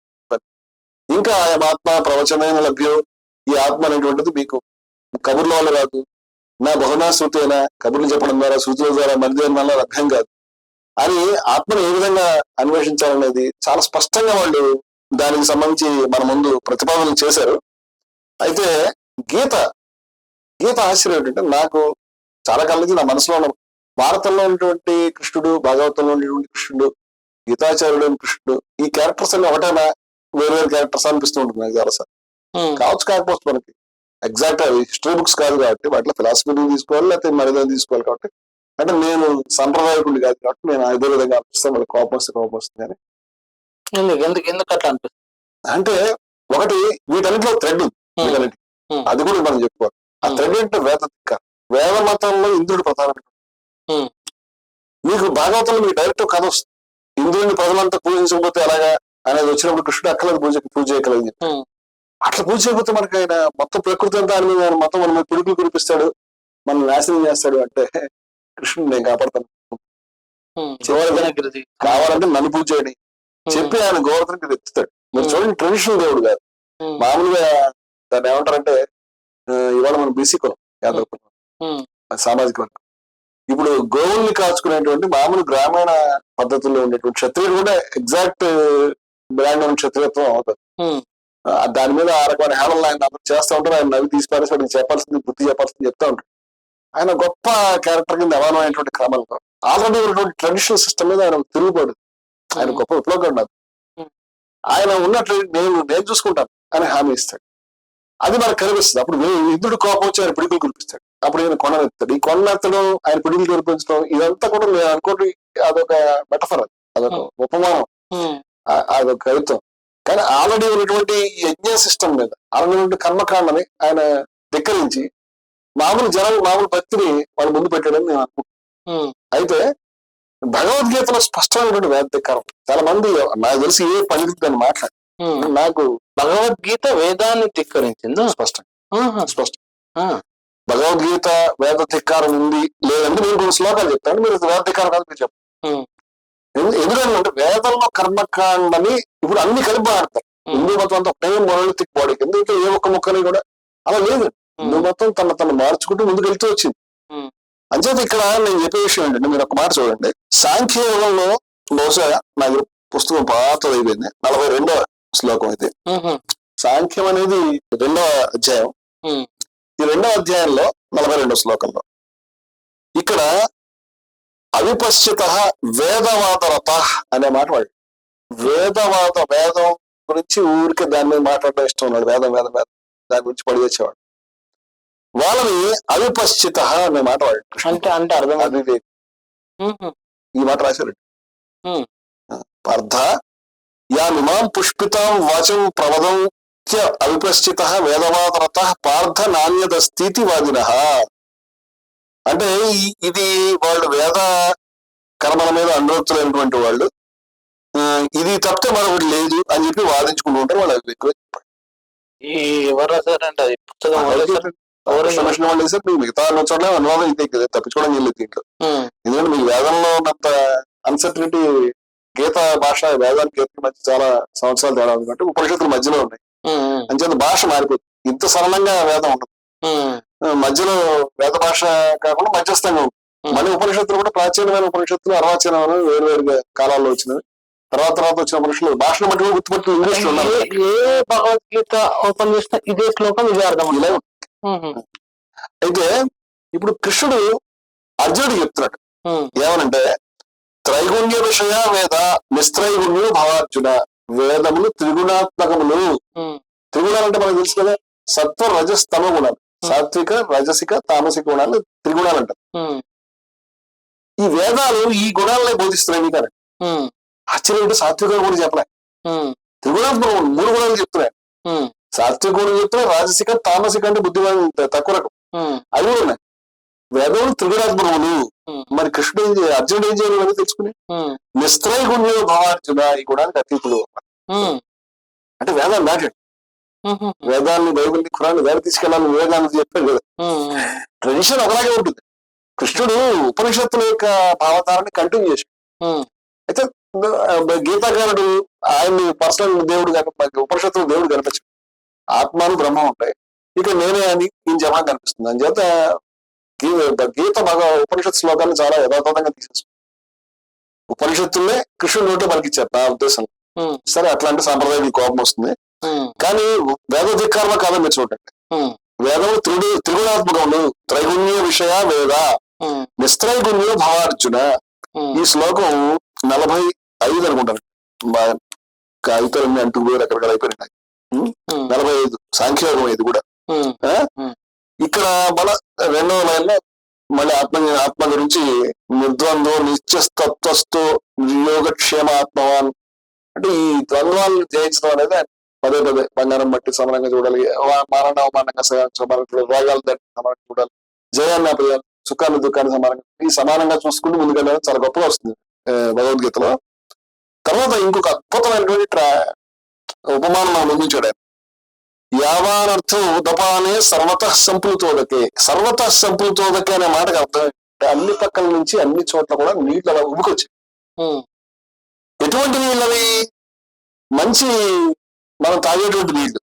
ఇంకా ఆత్మ ప్రవచనమైన లభ్యం, ఈ ఆత్మ అనేటువంటిది మీకు కబుర్ల వల్ల రాదు, నా బహునా శృతి అయినా కబుర్లు చెప్పడం ద్వారా, శృతుల ద్వారా, మనిషి వల్ల లభ్యం కాదు అని ఆత్మను ఏ విధంగా అన్వేషించాలనేది చాలా స్పష్టంగా వాళ్ళు దానికి సంబంధించి మన ముందు ప్రతిపాదనలు చేశారు. అయితే గీత ఆశ్చర్యం ఏంటంటే, నాకు చాలా కాలం నుంచి నా మనసులో ఉన్న భారతంలో ఉన్నటువంటి కృష్ణుడు, భాగవతంలో ఉన్నటువంటి కృష్ణుడు, గీతాచార్యుడు కృష్ణుడు, ఈ క్యారెక్టర్స్ అన్ని ఒకటైనా వేరు క్యారెక్టర్స్ అనిపిస్తూ ఉంటుంది నాకు చాలాసార్లు. కావచ్చు, కాకపోవచ్చు మనకి ఎగ్జాక్ట్ హిస్టరీ బుక్స్ కాదు కాబట్టి వాటిలో ఫిలాసఫీ తీసుకోవాలి, లేకపోతే మరిదా తీసుకోవాలి. కాబట్టి అంటే నేను సంప్రదాయకుడిని కాదు కాబట్టి నేను అదే విధంగా అనిపిస్తాను. వాళ్ళకి కోపం వస్తుంది కానీ ఎందుకు అట్లా అనిపిస్తుంది అంటే, ఒకటి వీటన్నిటిలో థ్రెడ్ ఉంది, వీటన్నిటి అది కూడా మనం చెప్పుకోవాలి. ఆ థ్రెడ్ అంటే వేద మతంలో ఇంద్రుడు ప్రధానమైన. మీకు భాగవతంలో మీకు డైరెక్ట్ కథ వస్తుంది, ఇంద్రుడిని ప్రజలంతా పూజించకపోతే ఎలాగా అనేది వచ్చినప్పుడు కృష్ణుడు అక్కలేదు పూజ చేయగలదు చెప్పి. అట్లా పూజ చేయకపోతే మనకి ఆయన మొత్తం ప్రకృతి అంతా ఆయన మీద మొత్తం మన మీద పిడుగులు కురిపిస్తాడు, మనం నాశనం చేస్తాడు అంటే కృష్ణుడు నేను కాపాడతాను, చివరికి కావాలంటే నన్ను పూజ చేయని చెప్పి ఆయన గోవర్ధనకి ఎత్తుతాడు. మీరు చూడండి, ట్రెడిషనల్ దేవుడు కాదు, మామూలుగా దాన్ని ఏమంటారంటే, ఇవాళ మనం బీసీ కులం, యాదవ్ కులం, సామాజిక వర్గం. ఇప్పుడు గోవుల్ని కాచుకునేటువంటి మామూలు గ్రామీణ పద్ధతుల్లో ఉండేటువంటి క్షత్రియుడు కూడా ఎగ్జాక్ట్ బ్రాండ్ క్షత్రియత్వం అవుతుంది. దాని మీద ఆ రకమైన హేళనలు ఆయన అందరూ చేస్తూ ఉంటారు. ఆయన నవ్వి తీసి పారేసి వాడికి చెప్పాల్సింది, బుద్ధి చెప్పాల్సింది చెప్తా ఉంటారు. ఆయన గొప్ప క్యారెక్టర్ కింద అవానమైనటువంటి క్రమంలో ఆల్రెడీ ఉన్నటువంటి ట్రెడిషనల్ సిస్టమ్ మీద ఆయన తిరుగుబాటు, ఆయన గొప్ప విప్లవకారుడు. ఆయన ఉన్నట్లు నేను చూసుకుంటాను అని హామీ ఇస్తాడు. అది మనకు కనిపిస్తుంది. అప్పుడు ఇంద్రుడు కోపం వచ్చి ఆయన పిడుగులు కురిపిస్తాడు. అప్పుడు ఆయన కొండనెత్తాడు. ఈ కొండనెత్తడం, ఆయన పిడుగులు కురిపించడం, ఇదంతా కూడా నేను అనుకోండి అదొక మెటఫర్, అదొక ఉపమానం, అదొక కవిత్వం. కానీ ఆల్రెడీ ఉన్నటువంటి యజ్ఞ సిస్టమ్ మీద ఆల్రెడీ కర్మకాండని ఆయన ధిక్కరించి మామూలు జనం మామూలు భక్తిని వాళ్ళు ముందు పెట్టాడని నేను అనుకుంటున్నాను. అయితే భగవద్గీతలో స్పష్టమైనటువంటి వేద ధిక్కారం. చాలా మంది నాకు తెలిసి ఏ పండితుడు దాన్ని మాట్లాడు, నాకు భగవద్గీత వేదాన్ని ధిక్కరించింది స్పష్టం. భగవద్గీత వేద ధిక్కారం ఉంది లేదంటే నేను కొన్ని శ్లోకాలు చెప్తాను, మీరు వేద ధిక్కారం కాదు మీరు చెప్పండి. ఎందుకంటే వేదంలో కర్మకాండని ఇప్పుడు అన్ని కలిపి మాట్లాడతారు. హిందూ మతం అంతా ఒకటే మొనలిథిక్ బాడీ, ఎందుకంటే ఏ ఒక్క మొక్కని కూడా అలా లేదు. హిందూ మతం తను మార్చుకుంటూ ముందుకు వెళ్తూ వచ్చింది. అంచేత ఇక్కడ నేను చెప్పే విషయం ఏంటంటే, మీరు ఒక మాట చూడండి. సాంఖ్యయోగంలో బహుశా నాకు పుస్తకం పాతది అయిపోయింది, 42వ శ్లోకం అయితే. సాంఖ్యం అనేది 2వ అధ్యాయం. ఈ 2వ అధ్యాయంలో 42వ శ్లోకంలో ఇక్కడ అవిపశ్చిత వేదవాదరత అనే మాట వాడు. వేదం గురించి ఊరికే దాని మీద మాట్లాడడం ఇష్టం ఉన్నాడు. వేదం దాని గురించి పడివేసేవాడు. వాళ్ళని అవిపశ్చిత అనే మాట వాడు. అంటే అర్థం అవివేక్ ఈ మాట రాశారు. పార్థ యామిమాం పుష్పితాం వాచం ప్రవదం అవిపశ్చిత వేదవాదరత పార్థ నాణ్యదస్థితి వాదినః. అంటే ఇది వాళ్ళు వేద కర్మల మీద అనురక్తులైనటువంటి వాళ్ళు, ఇది తప్పితే మరొకటి లేదు అని చెప్పి వాదించుకుంటూ ఉంటారు. వాళ్ళు అవివేకులు. ఎవరు రాశారంటే అది పుస్తకం వాళ్ళు వేసారు. మీకు మిగతా అన్న చోట్ల అనువాదం ఇదే కదా, తప్పించుకోవడం వెళ్ళేది దీంట్లో. ఎందుకంటే మీకు వేదంలో ఉన్నంత అన్సర్టనిటీ గీత భాష వేదానికి గీతకి మధ్య చాలా సంవత్సరాలు తేడా ఉంది కాబట్టి ఉపనిషత్తుల మధ్యలో ఉన్నాయి. అంచేత భాష మారిపోతుంది. ఇంత సరళంగా వేదం ఉండదు. మధ్యలో వేద భాష కాకుండా మధ్యస్థంగా ఉంటుంది. మళ్ళీ ఉపనిషత్తులు కూడా ప్రాచీనమైన ఉపనిషత్తులు, అర్వాచీనమైన వేరు కాలాల్లో వచ్చినవి. తర్వాత వచ్చిన ఉపనిషత్తులు భాషను బట్టి గుర్తుపట్టి ఇంగ్లీష్ లో ఏ భగవద్గీత ఓపెన్ చేసిన ఇదే శ్లోకం ఇదే అర్థం. అయితే ఇప్పుడు కృష్ణుడు అర్జునుడికి చెప్తున్నాడు ఏమనంటే, త్రైగుణ్య విషయ వేద నిస్త్రైగుణ్యు భవార్జున. వేదములు త్రిగుణాత్మకములు. త్రిగుణాలు అంటే మనకు తెలుసు కదా, సత్వ రజస్ తమ గుణాలు, సాత్విక రాజసిక తామసిక గుణాలు త్రిగుణాలు అంటారు. ఈ వేదాలు ఈ గుణాలనే బోధిస్తున్నాయి. మీకు ఆశ్చర్యం అంటే సాత్విక కూడా చెప్పలే, త్రిగుణాత్మక 3 గుణాలు చెప్తున్నాయి. సాత్విక గుణం చెప్తున్నా, రాజసిక తామసిక అంటే బుద్ధిమాన్ తక్కువ రకం, అవి కూడా ఉన్నాయి. వేదములు త్రిగుణాత్మకములు. మరి కృష్ణుడు అర్జునుడు ఏం చేయాలి తెలుసుకుని, నిస్త్రైగుణ్య భవార్జున, ఈ గుణానికి అతీతుడు అంటే వేదాన్ని దాటాడు. వేదాన్ని, బైబిల్ని, ఖురాన్ని వేద తీసుకెళ్ళాలని వివేకానంద చెప్పాడు కదా. ట్రెడిషన్ ఒకలాగే ఉంటుంది. కృష్ణుడు ఉపనిషత్తుల యొక్క భావతారాన్ని కంటిన్యూ చేశాడు. అయితే గీతాకారుడు ఆయన్ని పర్సనల్ దేవుడు ఉపనిషత్తులు దేవుడు కనిపించాడు. ఆత్మాను బ్రహ్మ ఉంటాయి, ఇక నేనే అని ఈయన జమా కనిపిస్తుంది. అని చేత గీత ఉపనిషత్ శ్లోకాన్ని చాలా యథాతథంగా తీసేస్తుంది. ఉపనిషత్తుల్నే కృష్ణుడు నోటే మనకిచ్చారు నా ఉద్దేశంలో. సరే, అట్లాంటి సాంప్రదాయానికి కోపం వస్తుంది. కానీ వేద ధిక్కారణ కాదా మీరు చూడండి. వేదము త్రిగుణాత్మకములు, త్రైగుణ్య విషయ వేద నిస్త్రైగుణ్యు భవార్జున. ఈ శ్లోకం 45 అనుకుంటాను. కాగితాలన్నీ అంటూ రకరకాల అయిపోయినాయి. 45 సాంఖ్యయోగం ఇది కూడా. ఇక్కడ మన 2వ లైన్లో మళ్ళీ ఆత్మ గురించి నిర్ద్వంద్వ నిత్యస్తత్వస్తు యోగక్షేమ ఆత్మవాన్ అంటే ఈ ద్వంద్వాలను జయించడం అనేది పదే బంగారం బట్టి సమానంగా చూడాలి, మారణ అవమానంగా సమానంగా చూడాలి, రోగాలు దాన్ని సమానంగా చూడాలి, జయాన్ని అపజయాలు, సుఖాన్ని దుఃఖాన్ని సమానంగా, ఈ సమానంగా చూసుకుంటూ ముందుకెళ్ళడం చాలా గొప్పగా వస్తుంది భగవద్గీతలో. తర్వాత ఇంకొక అద్భుతమైనటువంటి ఉపమానం మనం ముందుంచాడు ఆయన. యావానర్థం ఉదపానే సర్వత సంప్లుతోదకే. సర్వత సంప్లుతోదకే అనే మాటకు అర్థం ఏంటంటే, అన్ని పక్కల నుంచి అన్ని చోట్ల కూడా నీళ్ళు అలా ఉబుకొచ్చాయి. ఎటువంటి నీళ్ళవి? మంచి మనం తాగేటువంటి నీళ్లు.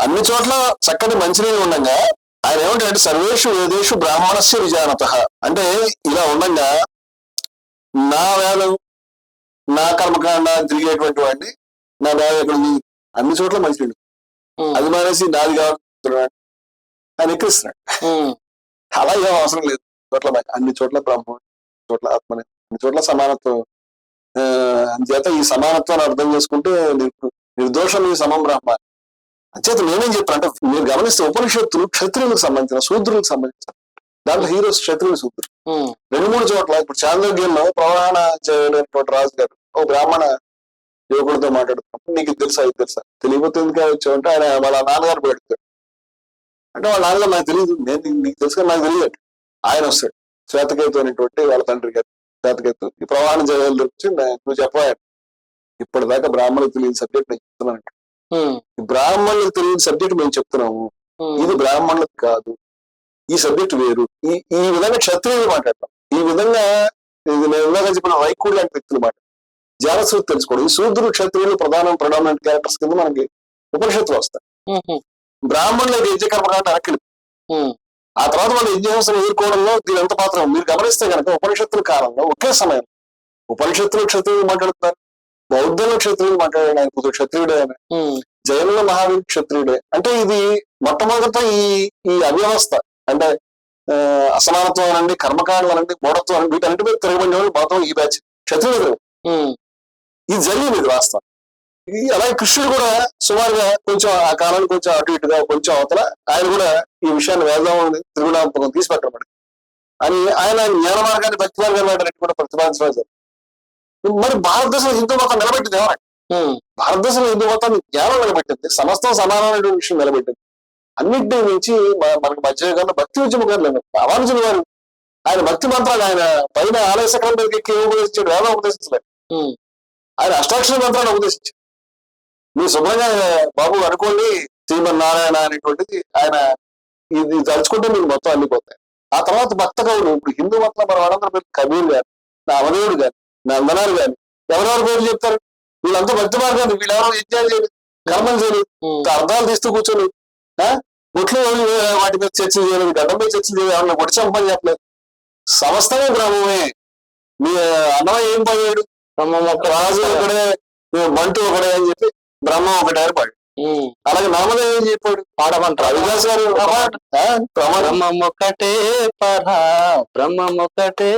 అన్ని చోట్ల చక్కటి మంచినీళ్ళు ఉండగా ఆయన ఏమంటే, సర్వేషు వేదేషు బ్రాహ్మణస్య విజానత అంటే ఇలా ఉండగా నా వేదం నా కర్మకాండ తిరిగేటువంటి వాడిని నా వేదం ఎక్కడికి అన్ని చోట్ల మంచినీళ్ళు, అది మానేసి నాది కావాలి అని ఎక్కిస్తున్నాడు. అలా ఏం అవసరం లేదు. చోట్ల అన్ని చోట్ల బ్రహ్మ, చోట్ల ఆత్మని, అన్ని చోట్ల సమానత్వం అంచేత ఈ సమానత్వాన్ని అర్థం చేసుకుంటే నిర్దోషం ఈ సమం బ్రహ్మ. అంచేత నేనేం చెప్పాను అంటే మీరు గమనిస్తే ఉపనిషత్తులు క్షత్రియులకు సంబంధించిన శూద్రులకు సంబంధించిన దాంట్లో హీరోస్ క్షత్రియులు శూద్రులు 2-3 చోట్ల. ఇప్పుడు చాంద్రోగ్యంలో ప్రవహణ చేయలేనటువంటి రాజు గారు ఓ బ్రాహ్మణ యువకుడితో మాట్లాడుతున్నప్పుడు నీకు తెలుసా ఇది తెలుసా, తెలియకపోతే ఎందుకు వచ్చావు అంటే ఆయన వాళ్ళ నాన్నగారు పెడతాడు అంటే వాళ్ళ నాన్నగారు నాకు తెలియదు, నేను నీకు తెలుసు నాకు తెలియదు. ఆయన వస్తాడు శ్వేతకేతు అనేటువంటి వాళ్ళ తండ్రి గారు శ్వేతకేతు ఈ ప్రవహణ చేయాలి వచ్చి నువ్వు చెప్పాడు ఇప్పటిదాకా బ్రాహ్మణులకు తెలియని సబ్జెక్ట్ నేను చెప్తున్నాను. ఈ బ్రాహ్మణులకు తెలియని సబ్జెక్ట్ మేము చెప్తున్నాము, ఇది బ్రాహ్మణులకు కాదు, ఈ సబ్జెక్ట్ వేరు. ఈ విధంగా క్షత్రియులు మాట్లాడతాం. ఈ విధంగా ఇది నేను ఇందాక చెప్పిన వైకుడు లాంటి వ్యక్తులు మాట జానశ్రుతి తెలుసుకోవడం. ఈ శూద్రులు క్షత్రియులు ప్రొడామినెంట్ క్యారెక్టర్స్ కింద మనకి ఉపనిషత్తులు వస్తాయి. బ్రాహ్మణులకు యజ్ఞకర్మకాండ అరకిలి. ఆ తర్వాత మన యజ్ఞహింసను ఎదుర్కోవడంలో దీని ఎంత పాత్ర మీరు గమనిస్తే కనుక ఉపనిషత్తుల కాలంలో ఒకే సమయం ఉపనిషత్తులు క్షత్రియులు మాట్లాడుతున్నారు, బౌద్ధంలో క్షత్రియులు మాట్లాడాడు, ఆయన పుత్రుడు క్షత్రియుడే, ఆయన జైనుల మహావీరు క్షత్రియుడే. అంటే ఇది మొట్టమొదట ఈ అవ్యవస్థ అంటే అసమానత్వం అనండి, కర్మకాండలు అనండి, మూఢత్వం అనండి, వీటన్నిటి మీద తిరగబడిన వాళ్ళు మొత్తం ఈ బ్యాచ్ క్షత్రియులు. ఇది జరిగింది, ఇది వాస్తవం. అలాగే కృష్ణుడు కూడా సుమారుగా కొంచెం ఆ కాలానికి కొంచెం అటు ఇటుగా కొంచెం అవతల ఆయన కూడా ఈ విషయాన్ని వేదాం త్రిగుణాత్మకం తీసి పెట్టడం అని ఆయన జ్ఞాన మార్గాన్ని భక్తి మార్గాన్ని వాటిని కూడా ప్రతిపాదించడం. మరి భారతదేశంలో హిందూ మతం నిలబెట్టింది ఎవరంటే భారతదేశంలో హిందూ మతాన్ని జ్ఞానం నిలబెట్టింది, సమస్తం సమానమైన విషయం నిలబెట్టింది. అన్నింటి నుంచి మనకు మధ్యయుగంలో భక్తి ఉద్యమకారులు రామానుజుల వారు ఆయన భక్తి మంత్రాలు ఆయన పైన ఆలయ సకలం మీదకి ఎక్కి ఉపదేశించాడు, వేదం ఉపదేశించలేదు, ఆయన అష్టాక్షర మంత్రాన్ని ఉపదేశించాడు. మీరు శుభ్రంగా బాబు అనుకోండి శ్రీమన్నారాయణ అనేటువంటిది ఆయన ఇది తలుచుకుంటే మీకు మొత్తం అల్లిపోతాయి. ఆ తర్వాత భక్త కవులు ఇప్పుడు హిందూ మతం మన వాళ్ళందరూ పేరు కబీర్ గారు, నామదేవుడు గాని, నందనారు గాని ఎవరెవరు పేరు చెప్తారు. వీళ్ళంతా భక్తి మార్గాన్ని వీళ్ళెవరో యజ్ఞాలు చేయలేదు, కర్మలు చేయలేదు, అర్థాలు తీస్తూ కూర్చోలేదు, గుట్లు వాటి మీద చర్చలు చేయలేదు, గడ్డం మీద చర్చలు చేయలేదు, ఎవరిని పొడి చంపని చెప్పలేదు. సమస్తమే బ్రహ్మమే. మీ అన్నమయ్య ఏం పడాడు, రాజు ఒకడే బంటు ఒకడే అని చెప్పి బ్రహ్మం ఒకటే పాడు. అలాగే నామదేవ్ ఏం చెప్పాడు పాడమంటారు రవిదాస్ గారు బ్రహ్మమొక్కటే పర బ్రహ్మమొక్కటే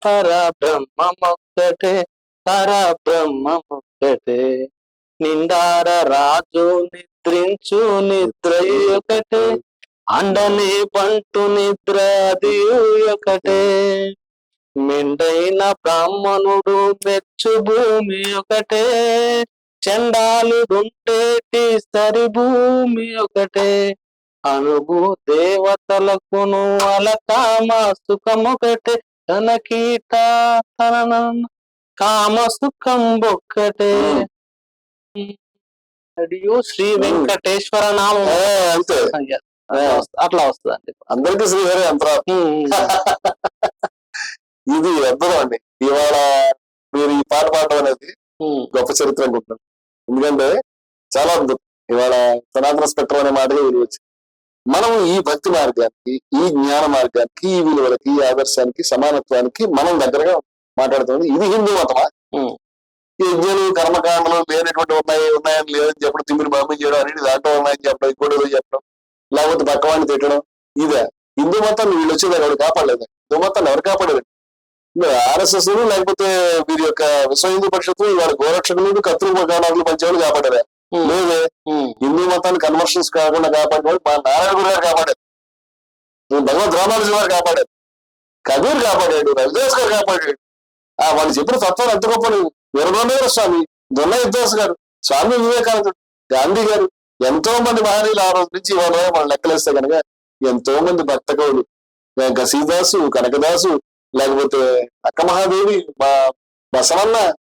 పర బ్రహ్మమొక్కటే పర బ్రహ్మమొక్కటే నిండార రాజు నిద్రించు నిద్రయొకటే అండని బంటు నిద్ర అది ఒకటే మెండైన బ్రాహ్మణుడు మెచ్చు భూమి ఒకటే చండాలుడుంటేటి సరి భూమి ఒకటే అనుగు దేవతలకును అలకామ సుఖమొకటే తనకీట తన కామ సుఖం ఒక్కటే. శ్రీ వెంకటేశ్వర నామం అంతే అట్లా వస్తుందండి. అందరికీ శ్రీహరి అంతరా. ఇది అద్భుతం అండి. ఇవాళ మీరు ఈ పాట పాడడం అనేది గొప్ప చరిత్ర అనుకుంటున్నాను. ఎందుకంటే చాలా అద్భుతం. ఇవాళ సనాతన స్పెక్ట్రం అనే మాటగా విలువచ్చు. మనం ఈ భక్తి మార్గానికి, ఈ జ్ఞాన మార్గానికి, ఈ విలువలకి, ఈ ఆదర్శానికి, సమానత్వానికి మనం దగ్గరగా మాట్లాడుతుంది. ఇది హిందూ మతమా? ఈ యజ్ఞాలు కర్మకాండలు లేనటువంటి ఉన్నాయని లేదని చెప్పడం, తిమ్మిరి బాబు చేయడం అనేది దాంట్లో ఉన్నాయని చెప్పడం, ఇంకోటి ఏదో చెప్పడం, లేకపోతే పక్కవాడిని తిట్టడం, ఇదే హిందూ మతాన్ని వీళ్ళు వచ్చేది ఎవరు కాపాడలేదు. హిందూ మతాన్ని ఎవరు కాపాడలేదు? ఆర్ఎస్ఎస్ లేకపోతే వీరి యొక్క విశ్వ హిందూ పరిషత్తు వాళ్ళ గోరక్షకులు కత్తులు కాణాలు పంచేవాళ్ళు కాపాడారా? లేదే. హిందూ మతాన్ని కన్వర్షన్స్ కాకుండా కాపాడేవాడు మా నారాయణ గురు గారు కాపాడారు, భగవద్ రామానుజు గారు కాపాడారు, కబీర్ కాపాడాడు, రవిదాస్ గారు కాపాడాడు. వాళ్ళు చెప్పిన తత్వాలు ఎంత గొప్ప. వీరబ్రహ్మేంద్ర స్వామి, దొన్న విద్వాస్ గారు, స్వామి వివేకానందుడు, గాంధీ గారు, ఎంతో మంది మహనీయులు ఆ రోజు నుంచి ఇవాళ మనం లెక్కలేస్తే కనుక ఎంతో మంది భక్త కవులు, గసీదాసు, కనకదాసు, లేకపోతే అక్క మహాదేవి, బసవన్న,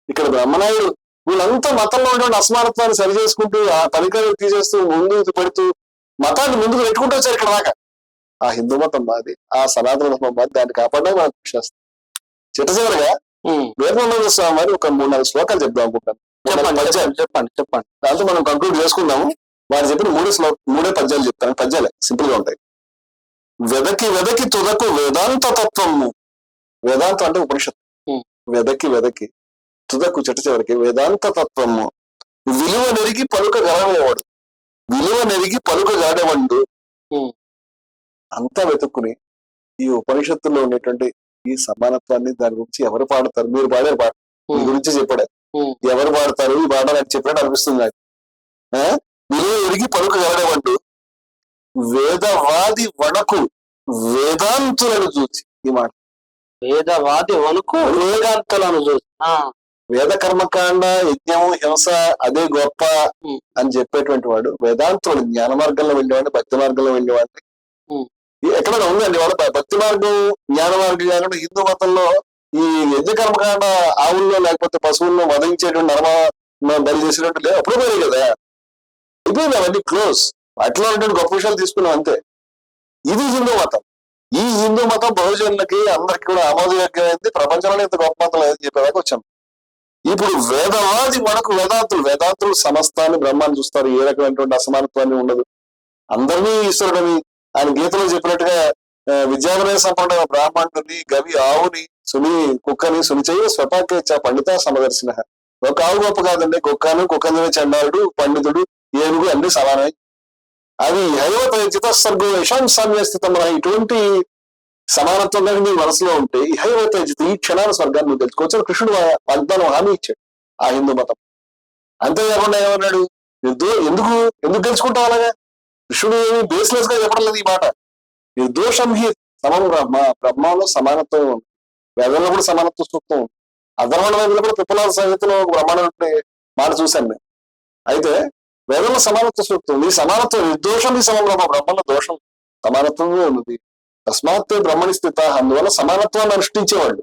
ఇక్కడ బ్రహ్మనాయుడు, వీళ్ళంతా మతంలో ఉన్నటువంటి అసమానత్వాన్ని సరి చేసుకుంటూ ఆ పనికాలు తీసేస్తూ ముందుకు పెడుతూ మతాన్ని ముందుకు పెట్టుకుంటూ వచ్చారు ఇక్కడ దాకా. ఆ హిందూ మతం మాది, ఆ సనాతన మతం మాది, దాన్ని కాపాడడానికి మనం కృషి చేస్తాం. చివరిగా వీరబ్రహ్మేంద్ర స్వామి వారి ఒక 3-4 శ్లోకాలు చెప్దాం అనుకుంటాను. చెప్పండి. దాంతో మనం కంక్లూడ్ చేసుకుందాము. వారు చెప్పిన 3 పద్యాలు చెప్తాను. పద్యాలే సింపుల్ గా ఉంటాయి. వెదకి తుదకు వేదాంత తత్వము. వేదాంతం అంటే ఉపనిషత్తు. వెదకి తుదకు చివరికి వేదాంత తత్వము. విలువ నెరిగి పలుకగలవాడు, విలువ నెరిగి పలుకగాడేవాడు. అంతా వెతుక్కుని ఈ ఉపనిషత్తుల్లో ఉండేటువంటి ఈ సమానత్వాన్ని దాని గురించి ఎవరు పాడతారు? మీరు పాడారు పాట. మీ గురించి చెప్పాడు. ఎవరు పాడతారు ఈ పాట నాకు చెప్పినట్టు అనిపిస్తుంది నాకు. విలువ ఎరిగి పలుకు గలడేవంటూ వేదవాది వణకు వేదాంతులను చూసి, ఈ మాట వేదవాది వణుకు వేదాంతులను చూసి, వేద కర్మకాండ యజ్ఞము హింస అదే గొప్ప అని చెప్పేటువంటి వాడు వేదాంతుడు, జ్ఞాన మార్గంలో వెళ్ళేవాడిని, భక్తి మార్గంలో వెళ్ళేవాడిని. ఎక్కడైనా ఉందండి వాళ్ళ భక్తి మార్గం జ్ఞాన మార్గం కాకుండా హిందూ మతంలో ఈ యజ్ఞ కర్మకాండ ఆవుల్లో లేకపోతే పశువుల్లో వధించేటువంటి బలి చేసేటువంటి లేదు, అప్పుడు పోయి కదా అయిపోయింది, అవన్నీ క్లోజ్. అట్లా ఉన్నటువంటి గొప్ప విషయాలు తీసుకున్నాం అంతే. ఇది హిందూ మతం. ఈ హిందూ మతం బహుజనులకి అందరికి కూడా ఆమోదయోగ్యమైంది, ప్రపంచంలో ఇంత గొప్ప మతం లేదని చెప్పేదాకా వచ్చాం. ఇప్పుడు వేదవాది మనకు వేదాంతులు సమస్తాన్ని బ్రహ్మాన్ని చూస్తారు, ఏ రకమైనటువంటి అసమానత్వాన్ని ఉండదు, అందరినీ ఈశ్వరుడని ఆయన గీతలో చెప్పినట్టుగా విద్యాలయ సంపన్న బ్రాహ్మణుని గవి ఆవుని సుని కుక్కని సునిచయ్య స్వపాకేచ్చ పండిత సమదర్శన. ఒక ఆవు గొప్ప కాదండి, కుక్కను చండాలుడు పండితుడు ఏనుగు అన్ని సమానమే. అది హైవత సర్గో యశాం సామ్యస్థితం. ఇటువంటి సమానత్వం మీ మనసులో ఉంటే హైవత ఈ క్షణాల స్వర్గాన్ని నువ్వు తెలుసుకోవచ్చు. కృష్ణుడు వాగ్దానం హామీ ఇచ్చాడు ఆ హిందూ మతం. అంతేకాకుండా ఏమన్నాడు, ఎందుకు తెలుసుకుంటావు అలాగా? కృష్ణుడు ఏమి బేస్లెస్ గా చెప్పడం లేదు ఈ మాట. నిర్దోషం హి సమం బ్రహ్మ, బ్రహ్మంలో సమానత్వం ఉంది, వేదంలో కూడా సమానత్వ సూక్తం ఉంది, అధర్వణ వేదంలో కూడా పిప్పలాద సంహితలో బ్రహ్మాండ మాట చూశాను నేను. అయితే వేదంలో సమానత్వ సూక్తం, ఈ సమానత్వం నిర్దోషం ఈ సమం బ్రహ్మ, బ్రహ్మలో దోషం సమానత్వంగా ఉన్నది. తస్మాత్ బ్రహ్మణి స్థిత, అందువల్ల సమానత్వాన్ని అనుష్ఠించేవాళ్ళు,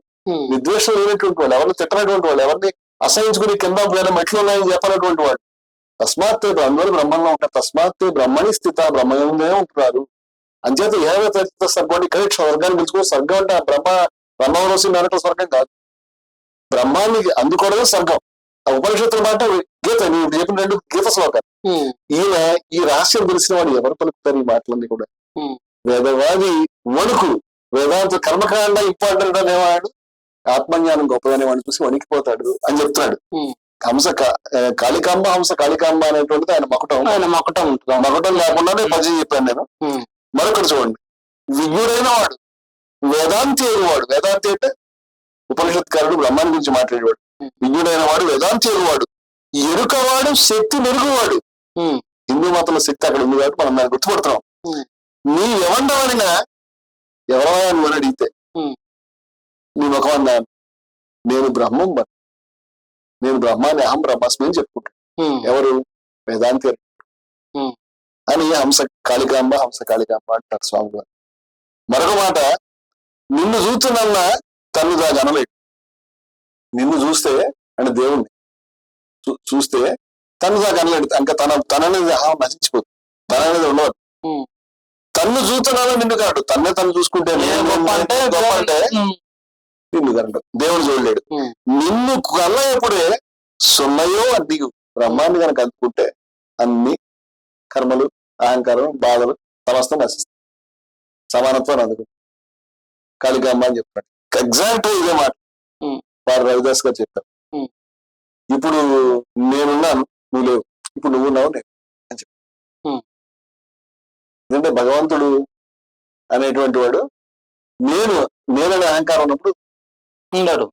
నిర్ద్వేషం లేనటువంటి వాళ్ళు, ఎవరిని తిట్టనటువంటి వాళ్ళు, ఎవరిని అసహించుకుని కింద వేరే మెట్లు ఉన్నాయని చెప్పనటువంటి వాళ్ళు. తస్మాత్ అందువల్ల బ్రహ్మంలో ఉంటారు. తస్మాత్ బ్రహ్మణి స్థిత, బ్రహ్మమే ఉంటున్నారు. అంచేత ఏవైతే స్వర్గం ఇక్కడ స్వర్గాన్ని పిలుచుకో. స్వర్గం అంటే ఆ బ్రహ్మవరోసి మేరట స్వర్గం కాదు, బ్రహ్మాన్ని అందుకోవడమే స్వర్గం. ఆ ఉపనిషత్తుల మాట గీత, నేను చెప్పిన 2 గీత శ్లోకాలు. ఈయన ఈ రహస్యం తెలిసిన వాడు ఎవరు పలుకుతారు ఈ మాటలన్నీ కూడా? వేదవాది వణుకు, వేదాంత కర్మకాండ ఇంపార్టెంట్ అనేవాడు, ఆత్మజ్ఞానం గొప్పదనే వాడిని చూసి వణికిపోతాడు అని చెప్తున్నాడు. హంస కాళికాంబ, హంస కాళికాంబ అనేటువంటిది ఆయన మకుటం ఉంటుంది. మకుటం లేకుండానే పద్యం చెప్పాను నేను. మరొకటి చూడండి, విజ్ఞుడైన వాడు, వేదాంతి అయినవాడు. వేదాంతి అంటే ఉపనిషత్కారుడు, బ్రహ్మాన్ని గురించి మాట్లాడేవాడు. విజ్ఞుడైన వాడు, వేదాంతి అయినవాడు, ఎరుకవాడు, శక్తి మెరుగువాడు. హిందూ మతంలో శక్తి అక్కడ ఉంది కాబట్టి మనం దాన్ని గుర్తుపడుతున్నాం. నీ ఎవండవనినా ఎవరవా అని అడిగితే నీ ముఖమన్నా నేను బ్రహ్మాన్ని, అహం బ్రహ్మాస్మి అని చెప్పుకుంటాను. ఎవరు? వేదాంతి అని హంస కాళికాంబ అంటారు స్వామి గారు. మరొక మాట, నిన్ను చూస్తున్నా తను దాకా అనలేడు. నిన్ను చూస్తే అంటే దేవుణ్ణి చూస్తే తను దాకా అనలేడు. ఇంకా తననేది అహం నశించిపోతుంది, తననేది ఉండదు. తన్ను చూస్తున్నానో నిన్ను కాదు, తను చూసుకుంటే గొప్ప అంటే నిన్ను కరెంట్ దేవుడు చూడలేడు. నిన్ను కన్నప్పుడే సున్నయో అన్ని బ్రహ్మాన్ని కనుక అందుకుంటే అన్ని కర్మలు, అహంకారం, బాధలు సమస్తం నశిస్తాయి, సమానత్వాన్ని అందుకు. కాళికాంబ అని చెప్పాడు. ఎగ్జాక్ట్ ఇదే మాట వారు రవిదాస్ గారు చెప్పారు. ఇప్పుడు నేనున్నాను, నువ్వు లేవు, ఇప్పుడు నువ్వు ఉన్నావు నేను అని చెప్పి. ఎందుకంటే భగవంతుడు అనేటువంటి వాడు నేననే అహంకారం ఉన్నప్పుడు ఉండడు.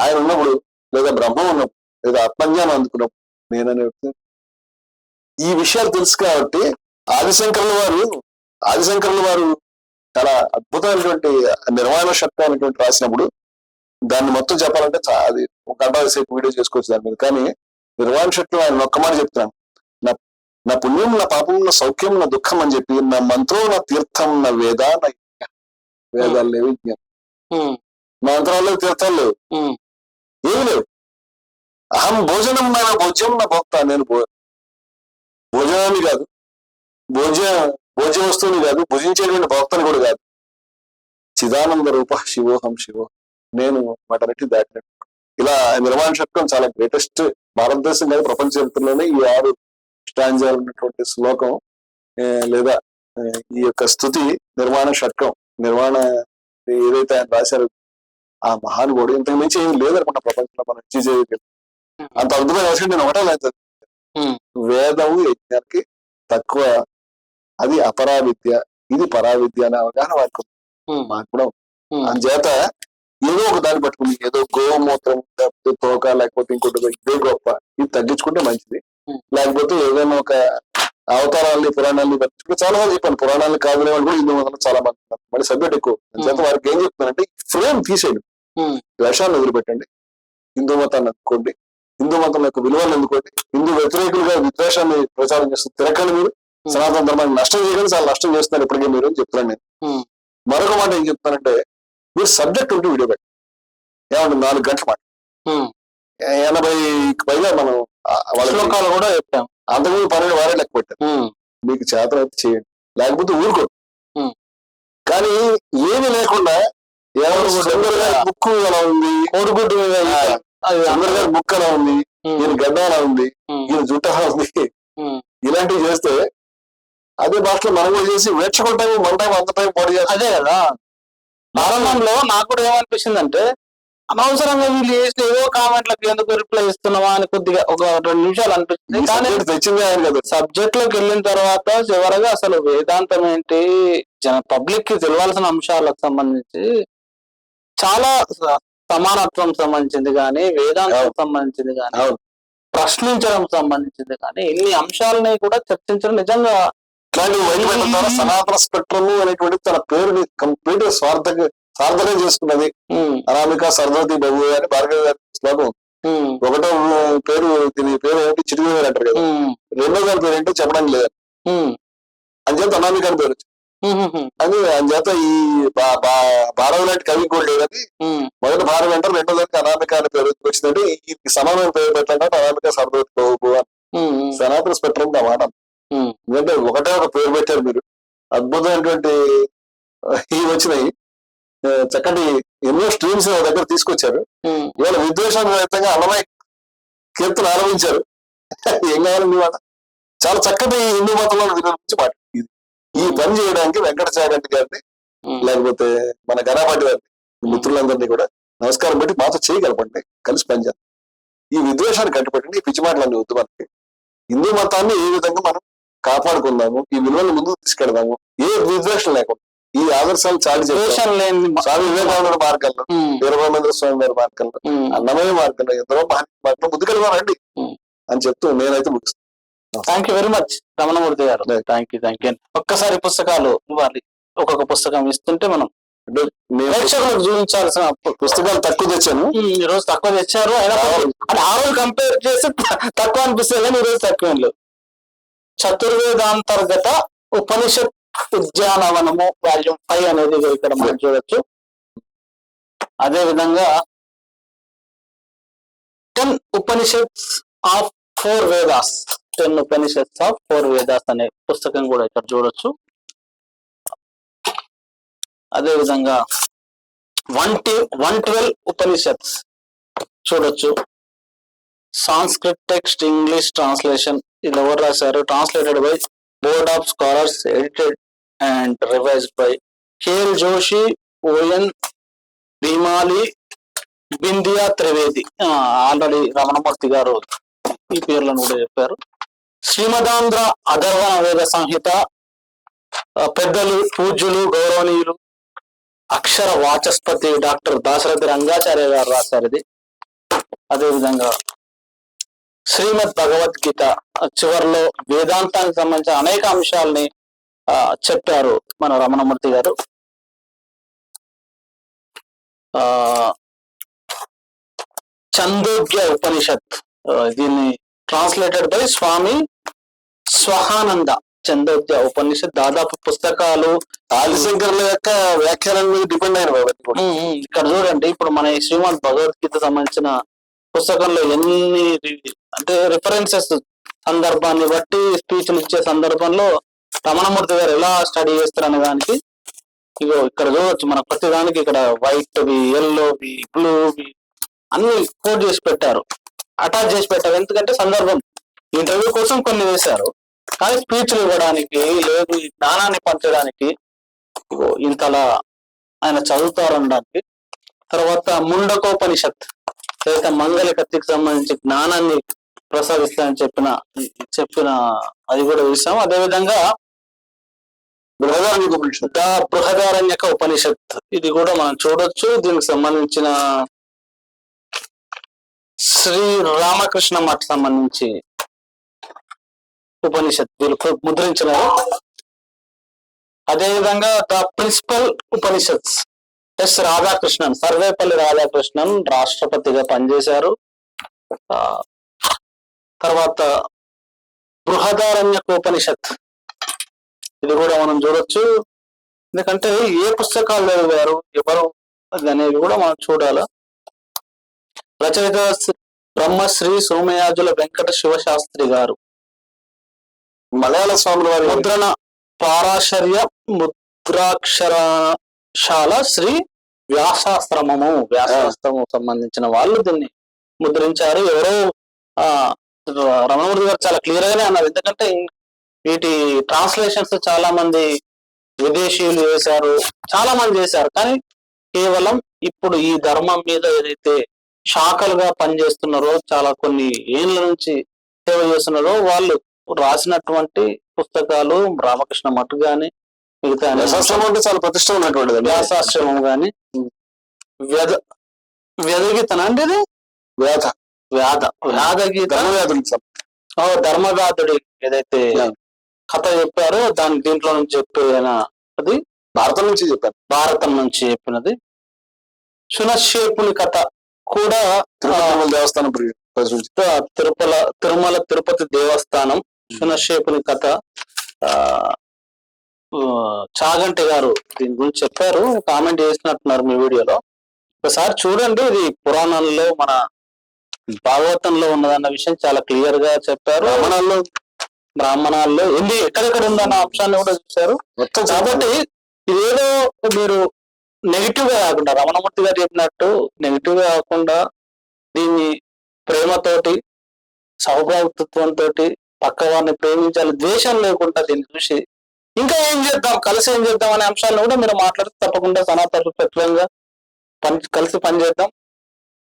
ఆయన ఉన్నప్పుడు, లేదా బ్రహ్మం ఉన్నప్పుడు, లేదా ఆత్మజ్ఞానం అందుకున్నప్పుడు నేననే ఈ విషయాలు తెలుసు. కాబట్టి ఆదిశంకరుల వారు చాలా అద్భుతమైనటువంటి నిర్వాణ శక్తి అనేటువంటి రాసినప్పుడు దాన్ని మొత్తం చెప్పాలంటే అది ఒక గంట సేపు వీడియో చేసుకోవచ్చు దాని మీద. కానీ నిర్వాణ శక్తి ఆయన ఒక్క మాట చెప్తున్నాను, నా పుణ్యం నా పాపం నా సౌఖ్యం నా దుఃఖం అని చెప్పి, నా మంత్రం నా తీర్థం నా వేద నా వేదాలు లేవు, నా మంత్రాలు లేవు, తీర్థాలు లేవు, ఏమి లేవు. అహం భోజనం నా భోజ్యం నా భోక్త. నేను భోజనాన్ని కాదు, భోజ్య వస్తువుని కాదు, భుజించేటువంటి భోక్తని కూడా కాదు. చిదానంద రూప శివోహం నేను వాటన్నిటి దాటినట్టు. ఇలా నిర్మాణ శక్తం చాలా గ్రేటెస్ట్, భారతదేశం కాదు ప్రపంచ చరిత్రలోనే ఈ 6 స్టాంజాలు ఉన్నటువంటి శ్లోకం లేదా ఈ యొక్క స్థుతి నిర్మాణ షట్కం, నిర్మాణ ఏదైతే ఆయన రాశారు ఆ మహానుభావుడు, ఇంతకు మించి ఏమి లేదనుకున్న ప్రపంచంలో మనం అచీవ్. అంత అద్భుతంగా రాసి నేను ఒకటే లేదు, వేదము యజ్ఞానికి తక్కువ, అది అపరావిద్య, ఇది పరావిద్య అనే అవగాహన వారికి మాకు కూడా. అందుచేత ఏదో ఒక దాన్ని పట్టుకుని ఏదో గోమూత్రం లేకపోతే తోక లేకపోతే ఇంకోటి ఇదే గొప్ప ఇది తగ్గించుకుంటే మంచిది. లేకపోతే ఏదైనా ఒక అవతారాలని పురాణాలని పట్టించుకుంటే చాలా మంది చెప్పాను. పురాణాలు కాదులే వాళ్ళు కూడా హిందూ మతంలో చాలా మంది ఉన్నారు. మళ్ళీ సబ్జెక్ట్ ఎక్కువ చేత వారికి ఏం చెప్తున్నారంటే ఫ్రేమ్ తీసేయండి, ద్వేషాలను వదిలిపెట్టండి, హిందూ మతాన్ని అందుకోండి, హిందూ మతం యొక్క విలువలను అందుకోండి, హిందూ వ్యతిరేకులుగా విద్వేషాన్ని ప్రచారం చేస్తున్న తిరగండి, మీరు సనాతన ధర్మాన్ని నష్టం చేయకండి, చాలా నష్టం చేస్తున్నారు ఇప్పటికే మీరు అని చెప్తున్నాను నేను. మరొక మాట ఏం చెప్తానంటే మీరు సబ్జెక్ట్ ఉంటే వీడియో పెట్టండి. ఏమంటే 4 గంటల మాట 80 పైగా మనం వాళ్ళ శ్లోకాలు కూడా చెప్పాం. అంతకుముందు 12 వారే లెక్క పెట్టారు. మీకు చేతన అయితే చేయండి, లేకపోతే ఊరుకో. కానీ ఏమి లేకుండా చంద్ర గారి బుక్ ఎలా ఉంది, కోడిగుడ్డు మీద చంద్ర గారి బుక్ ఎలా ఉంది, ఈయన గడ్డ ఎలా ఉంది, ఈయన జుట్టు ఎలా ఉంది, ఇలాంటివి చేస్తే అదే భాషలో మనం కూడా చేసి వేర్చుకుంటాము, మన టైం అంత టైం పొడి చేస్తాం. అదే కదా ప్రారంభంలో నాకు కూడా ఏమనిపిస్తుంది అంటే అనవసరంగా వీళ్ళు చేసిన ఏదో కామెంట్లకు ఎందుకు రిప్లై ఇస్తున్నావా అని కొద్దిగా ఒక 2 నిమిషాలు అనిపిస్తుంది. కానీ తెచ్చింది ఆయన కదా. సబ్జెక్ట్ లోకి వెళ్ళిన తర్వాత చివరగా అసలు వేదాంతం ఏంటి, పబ్లిక్ కి తెలియాల్సిన అంశాలకు సంబంధించి చాలా సమానత్వం సంబంధించింది కానీ, వేదాంతం సంబంధించింది కానీ, ప్రశ్నించడం సంబంధించింది కానీ, ఇన్ని అంశాలని కూడా చర్చించడం నిజంగా సనాతన స్పెక్ట్రమ్ అనేటువంటి తన పేరుని కంప్లీట్ సార్థకం చేసుకున్నది. అనామిక సరస్వతి బాబు అని భార్గవ గారి శ్లోకం. ఒకటో పేరు దీని పేరు ఏంటి చిరుగు అంటారు కదా, రెండో దాని పేరు ఏంటో చెప్పడానికి లేదు. అంచేత అనామిక అని పేరు వచ్చింది. అని అంచేత ఈ భారవ లాంటి కవి కూడా లేదని మొదటి భారవ అంటారు, రెండో దానికి అనామిక అని పేరు వచ్చిందంటే ఈ సమానమైన పేరు పెట్టండి అనామిక సరస్వతి బాబు అని. సనాతన స్పెక్ట్రమ్ అన్నమాట. ఎందుకంటే ఒకటే ఒక పేరు పెట్టారు మీరు, అద్భుతమైనటువంటి ఇవి వచ్చినాయి, చక్కటి ఎన్నో స్ట్రీమ్స్ దగ్గర తీసుకొచ్చారు. ఇవాళ విద్వేషాన్ని రహితంగా అన్నమయ్య కీర్తన ఆరంభించారు. ఏం కావాలండి ఇవాళ చాలా చక్కటి హిందూ మతంలో విలువల గురించి మాట. ఈ పని చేయడానికి వెంకటచాగంటి గారిని లేకపోతే మన గణపాటి గారిని మిత్రులందరినీ కూడా నమస్కారం పెట్టి మాతో చేయగలపండి, కలిసి పనిచేద్దాం. ఈ విద్వేషాన్ని కట్టిపెట్టండి, ఈ పిచ్చి మాటలన్నీ వద్దు. మనకి హిందూ మతాన్ని ఏ విధంగా మనం కాపాడుకుందాము, ఈ విలువలను ముందుకు తీసుకెడదాము, ఏ విద్వేషం లేకుండా ఈ ఆదర్శాలు చాటి స్వామి వివేకానంద మార్గంలో, వీరబ్రహ్మేంద్ర స్వామి గారి మార్గంలో, అన్నమయ్య మార్గంలో, ఎందరో మార్గంలో ముందుకెళ్ళవారండి అని చెప్తూ నేనైతే ముగిస్తాను. Thank you very much Ramanamurthy గారు. Thank you. ఒక్కసారి పుస్తకాలు ఇవ్వాలి, ఒక్కొక్క పుస్తకం ఇస్తుంటే మనం ప్రేక్షకులకు చూపించాల్సిన పుస్తకాలు తక్కువ తెచ్చాను. ఈ రోజు తక్కువ తెచ్చారు, అయినా ఆ రోజు కంపేర్ చేసి తక్కువ అనిపిస్తుంది కానీ ఈ రోజు తక్కువ. చతుర్వేదాంతర్గత ఉపనిషత్ ఉద్యానవనము వాల్యూమ్ 5 అనేది ఇక్కడ మనం చూడొచ్చు. అదే విధంగా 10 ఉపనిషత్స్ ఆఫ్ 4 వేదాస్, 10 ఉపనిషత్స్ ఆఫ్ 4 వేదాస్ అనే పుస్తకం కూడా ఇక్కడ చూడొచ్చు. అదే విధంగా 112 ఉపనిషత్స్ చూడొచ్చు. సాంస్క్రిట్ టెక్స్ట్ ఇంగ్లీష్ ట్రాన్స్లేషన్, ఇది ఎవరు రాశారు, translated by board of scholars, edited and revised by KL Joshi, ON Bhimali, Bindiya Trivedi. Already Ramanamurthy గారు ఈ పేర్లను కూడా చెప్పారు. శ్రీమదాంధ్ర అధర్వణ వేద సంహిత, పెద్దలు పూజ్యులు గౌరవనీయులు అక్షర వాచస్పతి డాక్టర్ దాశరథి రంగాచార్య గారు రాశారు ఇది. అదేవిధంగా శ్రీమద్ భగవద్గీత చివరిలో వేదాంతానికి సంబంధించిన అనేక అంశాలని చెప్పారు మన రమణమూర్తి గారు. చందోగ్య ఉపనిషత్, దీన్ని ట్రాన్స్లేటెడ్ బై స్వామి స్వహానంద. చందోగ్య ఉపనిషత్ దాదాపు పుస్తకాలు ఆదిశంకర్ల యొక్క వ్యాఖ్యానం మీద డిపెండ్ అయిన. ఇక్కడ చూడండి, ఇప్పుడు మన శ్రీమద్ భగవద్గీత సంబంధించిన పుస్తకంలో ఎన్ని అంటే రిఫరెన్సెస్, సందర్భాన్ని బట్టి స్పీచ్లు ఇచ్చే సందర్భంలో రమణమూర్తి గారు ఎలా స్టడీ చేస్తారనే దానికి ఇగో ఇక్కడ చూడవచ్చు. మన ప్రతి దానికి ఇక్కడ వైట్వి, ఎల్లోవి, బ్లూవి అన్ని కోడ్ చేసి పెట్టారు, అటాచ్ చేసి పెట్టారు. ఎందుకంటే సందర్భం ఇంటర్వ్యూ కోసం కొన్ని వేశారు, కానీ స్పీచ్లు ఇవ్వడానికి లేదు, ఈ జ్ఞానాన్ని పంచడానికి ఇగో ఇంతలా ఆయన చదువుతారనడానికి. తర్వాత ముండకోపనిషత్ లేదా మంగళ కత్తికి సంబంధించి జ్ఞానాన్ని ప్రసాదిస్తానని చెప్పిన అది కూడా చూసాం. అదేవిధంగా బృహదారణ్యక ఉపనిషత్. బృహదారణ్యక ఉపనిషత్ ఇది కూడా మనం చూడొచ్చు. దీనికి సంబంధించిన శ్రీ రామకృష్ణ మఠ సంబంధించి ఉపనిషత్ వీళ్ళు ముద్రించినారు. అదేవిధంగా the principal Upanishads S Radhakrishnan, Sarvepalli Radhakrishnan రాష్ట్రపతిగా పనిచేశారు. తర్వాత బృహదారణ్యక ఉపనిషత్ ఇది కూడా మనం చూడొచ్చు. ఎందుకంటే ఏ పుస్తకాలు చదివారు ఎవరు అనేది కూడా మనం చూడాలి. రచయిత బ్రహ్మశ్రీ సోమయాజుల వెంకట శివశాస్త్రి గారు. మలయాళ స్వాముల వారి ముద్రణ పారాశర్య ముద్రాక్షరశాల శ్రీ వ్యాసాశ్రమము, వ్యాసాశ్రమం సంబంధించిన వాళ్ళు దీన్ని ముద్రించారు. ఎవరో రమణమూర్తి గారు చాలా క్లియర్ గానే అన్నారు. ఎందుకంటే వీటి ట్రాన్స్లేషన్స్ చాలా మంది విదేశీయులు చేశారు, చాలా మంది చేశారు. కానీ కేవలం ఇప్పుడు ఈ ధర్మం మీద ఏదైతే శాఖలుగా పనిచేస్తున్నారో, చాలా కొన్ని ఏళ్ళ నుంచి సేవ చేస్తున్నారో వాళ్ళు రాసినటువంటి పుస్తకాలు రామకృష్ణ మఠ్ గాని, మిగతా వ్యాసాశ్రమం అంటే చాలా ప్రతిష్ట ఉన్నటువంటిది. వ్యాసాశ్రమం గాని, వ్యధగీతన అంటే ఇది వ్యాధగీత ధర్మగాతుడి ఏదైతే కథ చెప్పారో దాని దీంట్లో నుంచి చెప్పిన అది భారతం నుంచి చెప్పారు. భారతం నుంచి చెప్పినది. శునశ్శేపుని కథ కూడా దేవస్థానం తిరుమల తిరుపతి దేవస్థానం శునశ్శేపుని కథ చాగంటి గారు దీని గురించి చెప్పారు, కామెంట్ చేసినట్టున్నారు మీ వీడియోలో. ఒకసారి చూడండి. ఇది పురాణాల్లో మన భాగవతంలో ఉన్నదన్న విషయం చాలా క్లియర్ గా చెప్పారు. బ్రాహ్మణాల్లో ఎక్కడెక్కడ ఉందన్న అంశాన్ని కూడా చూశారు. కాబట్టి ఇదేదో మీరు నెగిటివ్ గా కాకుండా, రమణమూర్తి గారు చెప్పినట్టు నెగిటివ్ గా కాకుండా దీన్ని ప్రేమతోటి సౌభాతృత్వంతో పక్క వారిని ప్రేమించాలి, ద్వేషం లేకుండా దీన్ని చూసి ఇంకా ఏం చేద్దాం, కలిసి ఏం చేద్దాం అనే అంశాలను కూడా మీరు మాట్లాడితే తప్పకుండా సనాతన ప్రత్యేకంగా కలిసి పనిచేద్దాం.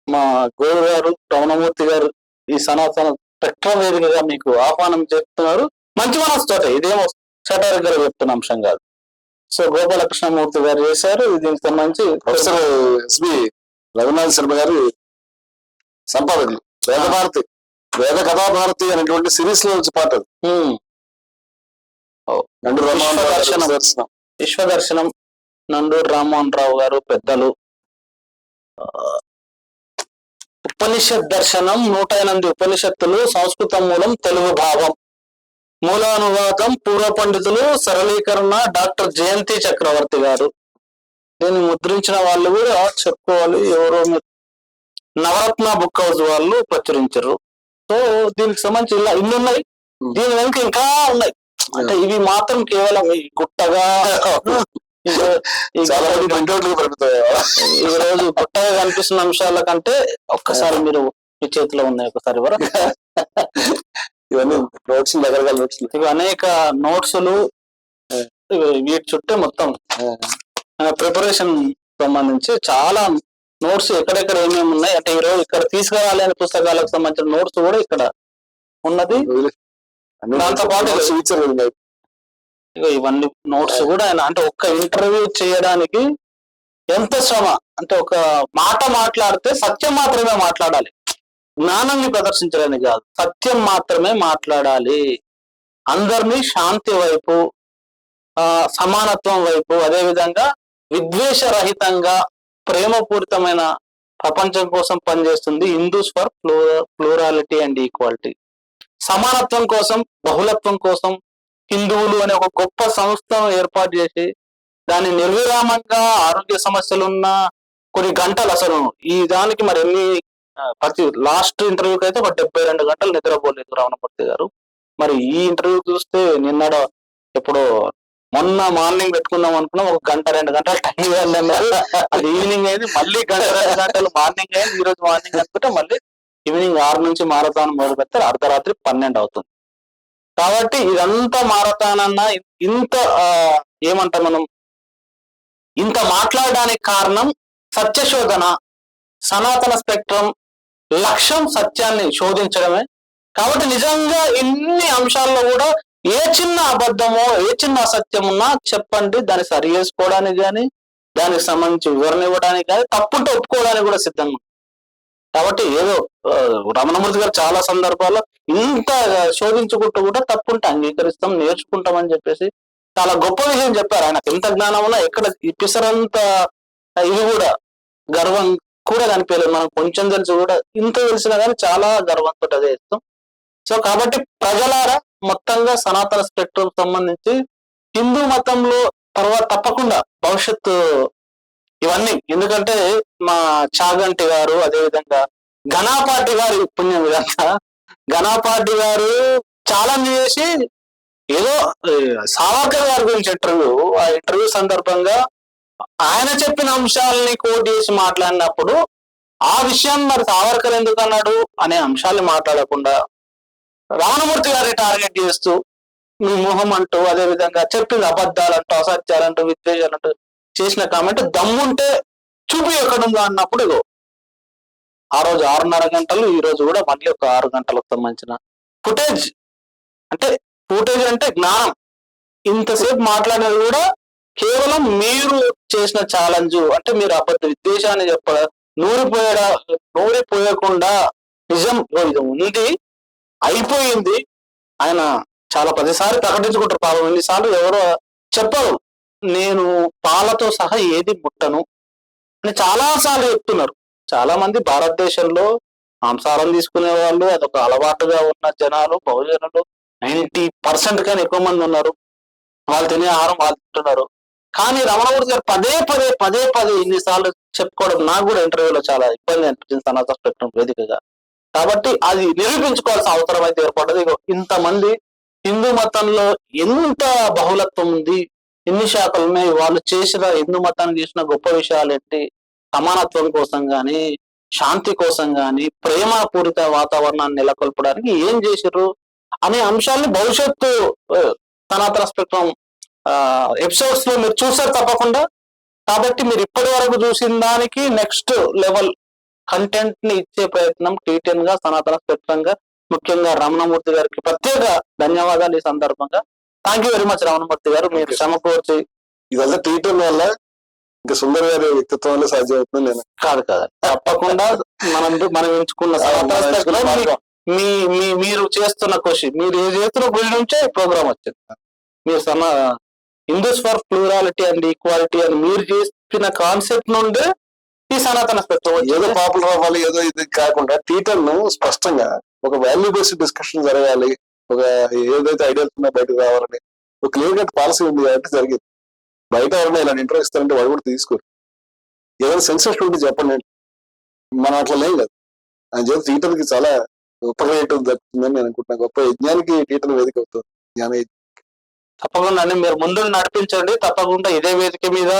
మా గోరు గారు రమణమూర్తి గారు ఈ సనాతన స్పెక్ట్రమ్ వేదికగా మీకు ఆహ్వానం చేస్తున్నారు. మంచి మనసుతోటే, ఇదేమో చటారిగా చెప్తున్న అంశం కాదు. సో గోపాలకృష్ణమూర్తి గారు చేశారు. దీనికి సంబంధించి ప్రొఫెసర్ ఎస్బి రఘునాథ్ శర్మ గారు సంపాదకులు. వేదభారతి, వేద కథాభారతి అనేటువంటి సిరీస్ లో వచ్చి పాట. విశ్వదర్శనం నండూరు రామ్మోహన్ రావు గారు పెద్దలు. ఉపనిషత్ దర్శనం 108 ఉపనిషత్తులు సంస్కృతం మూలం తెలుగు భావం, మూలానువాదం పూర్వ పండితులు, సరళీకరణ డాక్టర్ జయంతి చక్రవర్తి గారు. దీన్ని ముద్రించిన వాళ్ళు కూడా చెప్పుకోవాలి. ఎవరో నవరత్న బుక్ హౌస్ వాళ్ళు ప్రచురించారు. సో దీనికి సంబంధించి ఇలా ఇన్ని ఉన్నాయి. దీని వెనుక ఇంకా ఉన్నాయి. అంటే ఇవి మాత్రం కేవలం ఈ గుట్టగా ఈ రోజు గుట్టగా కనిపిస్తున్న అంశాల కంటే ఒక్కసారి మీరు మీ చేతిలో ఉన్నాయి ఒకసారి వరకు ఇవన్నీ నోట్స్, రకరకాల నోట్స్, ఇవి అనేక నోట్స్లు. వీటి చుట్టే మొత్తం ప్రిపరేషన్ సంబంధించి చాలా నోట్స్ ఎక్కడెక్కడ ఏమేమి ఉన్నాయి అంటే ఈరోజు ఇక్కడ తీసుకురాలి అనే పుస్తకాలకు సంబంధించిన నోట్స్ కూడా ఇక్కడ ఉన్నది. దాంతో పాటు ఇవన్నీ నోట్స్ కూడా ఆయన అంటే ఒక్క ఇంటర్వ్యూ చేయడానికి ఎంత శ్రమ అంటే, ఒక మాట మాట్లాడితే సత్యం మాత్రమే మాట్లాడాలి, జ్ఞానాన్ని ప్రదర్శించడానికి కాదు, సత్యం మాత్రమే మాట్లాడాలి. అందరినీ శాంతి వైపు, సమానత్వం వైపు, అదేవిధంగా విద్వేషరహితంగా ప్రేమపూరితమైన ప్రపంచం కోసం పనిచేస్తుంది Hindus for plurality and equality. సమానత్వం కోసం, బహుళత్వం కోసం హిందువులు అనే ఒక గొప్ప సంస్థను ఏర్పాటు చేసి దాన్ని నిర్విరామంగా ఆరోగ్య సమస్యలున్న కొన్ని గంటలు, అసలు ఈ దానికి మరి ప్రతి లాస్ట్ ఇంటర్వ్యూకి అయితే ఒక 72 గంటలు నిద్రపోలేదు రమణమూర్తి గారు. మరి ఈ ఇంటర్వ్యూ చూస్తే ఎప్పుడో మొన్న మార్నింగ్ పెట్టుకుందాం అనుకున్నాం, 1-2 గంటలు టైం ఇవ్వాలి. అది ఈవినింగ్ అయింది, మళ్ళీ 1-2 గంటలు మార్నింగ్ అయింది. ఈ రోజు మార్నింగ్ అనుకుంటే మళ్ళీ ఈవినింగ్ 6 నుంచి మారథాన్ మొదలు పెడితే అర్ధరాత్రి 12 అవుతుంది. కాబట్టి ఇదంతా మారథాన్ అన్న ఇంత ఏమంటాం మనం, ఇంత మాట్లాడడానికి కారణం సత్యశోధన. సనాతన స్పెక్ట్రమ్ లక్ష్యం సత్యాన్ని శోధించడమే. కాబట్టి నిజంగా ఇన్ని అంశాల్లో కూడా ఏ చిన్న అబద్ధమో ఏ చిన్న అసత్యం ఉన్నా చెప్పండి, దాన్ని సరి చేసుకోవడానికి కానీ దానికి సంబంధించి వివరణ ఇవ్వడానికి కానీ తప్పుంటే ఒప్పుకోవడానికి కూడా సిద్ధంగా ఉంది. కాబట్టి ఏదో రమణమూర్తి గారు చాలా సందర్భాల్లో ఇంత శోధించుకుంటూ కూడా తప్పుంటే అంగీకరిస్తాం, నేర్చుకుంటాం అని చెప్పేసి చాలా గొప్ప విషయం చెప్పారు. ఆయనకు ఎంత జ్ఞానం ఉన్నా ఎక్కడ ఇప్పిసరంత ఇది కూడా గర్వం కూడా కనిపించలేదు. మనం కొంచెం తెలిసి కూడా ఇంత తెలిసినా కానీ చాలా గర్వంతో అదే ఇస్తాం. సో కాబట్టి ప్రజలారా మొత్తంగా సనాతన స్పెక్ట్రమ్ సంబంధించి హిందూ మతంలో తర్వాత తప్పకుండా భవిష్యత్తు ఇవన్నీ, ఎందుకంటే మా చాగంటి గారు అదేవిధంగా ఘనాపాటి గారి పుణ్యం విధంగా ఘనాపాటి గారు ఛాలెంజ్ చేసి ఏదో సావర్కర్ గారి గురించి ఇంటర్వ్యూ, ఆ ఇంటర్వ్యూ సందర్భంగా ఆయన చెప్పిన అంశాలని కోట్ చేసి మాట్లాడినప్పుడు ఆ విషయాన్ని మరి సావర్కర్ ఎందుకు అన్నాడు అనే అంశాన్ని మాట్లాడకుండా రమణమూర్తి గారిని టార్గెట్ చేస్తూ మీ మొహం అంటూ అదేవిధంగా చెప్పింది అబద్ధాలంటూ అసత్యాలంటూ విద్వేషాలంటూ చేసిన కామెంట్ దమ్ముంటే చూపి ఎక్కడుందో అన్నప్పుడు ఇగో ఆ రోజు 6:30 గంటలు, ఈ రోజు కూడా మళ్ళీ ఒక 6 గంటలకు సంబంధించిన ఫుటేజ్. అంటే ఫుటేజ్ అంటే జ్ఞానం. ఇంతసేపు మాట్లాడేది కూడా కేవలం మీరు చేసిన ఛాలెంజ్, అంటే మీరు అబద్ధ విద్వేషాన్ని నూరిపోయకుండా నిజం ఇది ఉంది, అయిపోయింది. ఆయన చాలా 10 ప్రకటించుకుంటారు. పాపం ఎన్నిసార్లు ఎవరో చెప్పరు, నేను పాలతో సహా ఏది ముట్టను అని చాలా సార్లు చెప్తున్నారు. చాలా మంది భారతదేశంలో మాంసాహారం తీసుకునే వాళ్ళు, అదొక అలవాటుగా ఉన్న జనాలు, బహుజనులు 90% కానీ ఎక్కువ మంది ఉన్నారు. వాళ్ళు తినే ఆహారం వాళ్ళు తింటున్నారు. కానీ రమణమూర్తి గారు పదే పదే ఇన్నిసార్లు చెప్పుకోవడం నాకు కూడా ఇంటర్వ్యూలో చాలా ఇబ్బంది అనిపించింది సనాతన స్పెక్ట్రమ్ వేదికగా. కాబట్టి అది నిరూపించుకోవాల్సిన అవసరం అయితే ఏర్పడ్డది. ఇంతమంది హిందూ మతంలో ఎంత బహుళత్వం ఉంది, ఎన్ని శాఖలు ఉన్నాయి, వాళ్ళు చేసిన హిందూ మతాన్ని చేసిన గొప్ప విషయాలు ఏంటి, సమానత్వం కోసం గాని, శాంతి కోసం గాని, ప్రేమపూరిత వాతావరణాన్ని నెలకొల్పడానికి ఏం చేశారు అనే అంశాన్ని భవిష్యత్తు సనాతన స్పెక్ట్రమ్ ఎపిసోడ్స్ లో మీరు చూసారు తప్పకుండా. కాబట్టి మీరు ఇప్పటి వరకు చూసిన దానికి నెక్స్ట్ లెవెల్ కంటెంట్ ని ఇచ్చే ప్రయత్నం టీటీఎన్ గా, సనాతన స్పెక్ట్రమ్ గా, ముఖ్యంగా రమణమూర్తి గారికి ప్రత్యేక ధన్యవాదాలు ఈ సందర్భంగా. Thank you very much Ramanamurthy గారు, మీరు శ్రమ కోర్చి ఇదంతా టీటీఎన్ వల్ల ఇంకా సుందర్ గారి వ్యక్తిత్వం వల్ల సాధ్యం అవుతుంది. నేను కాదు తప్పకుండా మనం ఎంచుకున్న సనాతన స్పెక్ట్రమ్ మీరు చేస్తున్న కృషి, మీరు చేస్తున్న కృషి నుంచే ప్రోగ్రామ్ వచ్చింది. మీరు Hindus for plurality and equality అని మీరు చెప్పిన కాన్సెప్ట్ నుండి ఈ సనాతన స్పెక్ట్రమ్ ఏదో పాపులర్ అవ్వాలి, ఏదో ఇది కాకుండా టీటీఎన్ స్పష్టంగా ఒక వాల్యూ బేస్డ్ డిస్కషన్ జరగాలి, ఒక ఏదైతే ఐడియాస్ ఉన్నా బయటకు రావాలని ఒక క్లియర్ కట్ పాలసీ ఉంది కాబట్టి జరిగింది. బయట ఎవరైనా ఇలా ఇంటర్వ్యూ ఇస్తారంటే వాడు కూడా తీసుకోరు. ఏదైనా సెన్సెస్ ఉంటే చెప్పండి, మనం అట్లా లేదు కదా. ఆయన చేతి టీటీఎన్ కి చాలా ఉపయోగం దక్కుతుందని నేను అనుకుంటున్నాను. గొప్ప యజ్ఞానికి టీటీఎన్ వేదిక అవుతుంది. జ్ఞాన తప్పకుండా అండి, మీరు ముందు నడిపించండి. తప్పకుండా ఇదే వేదిక మీద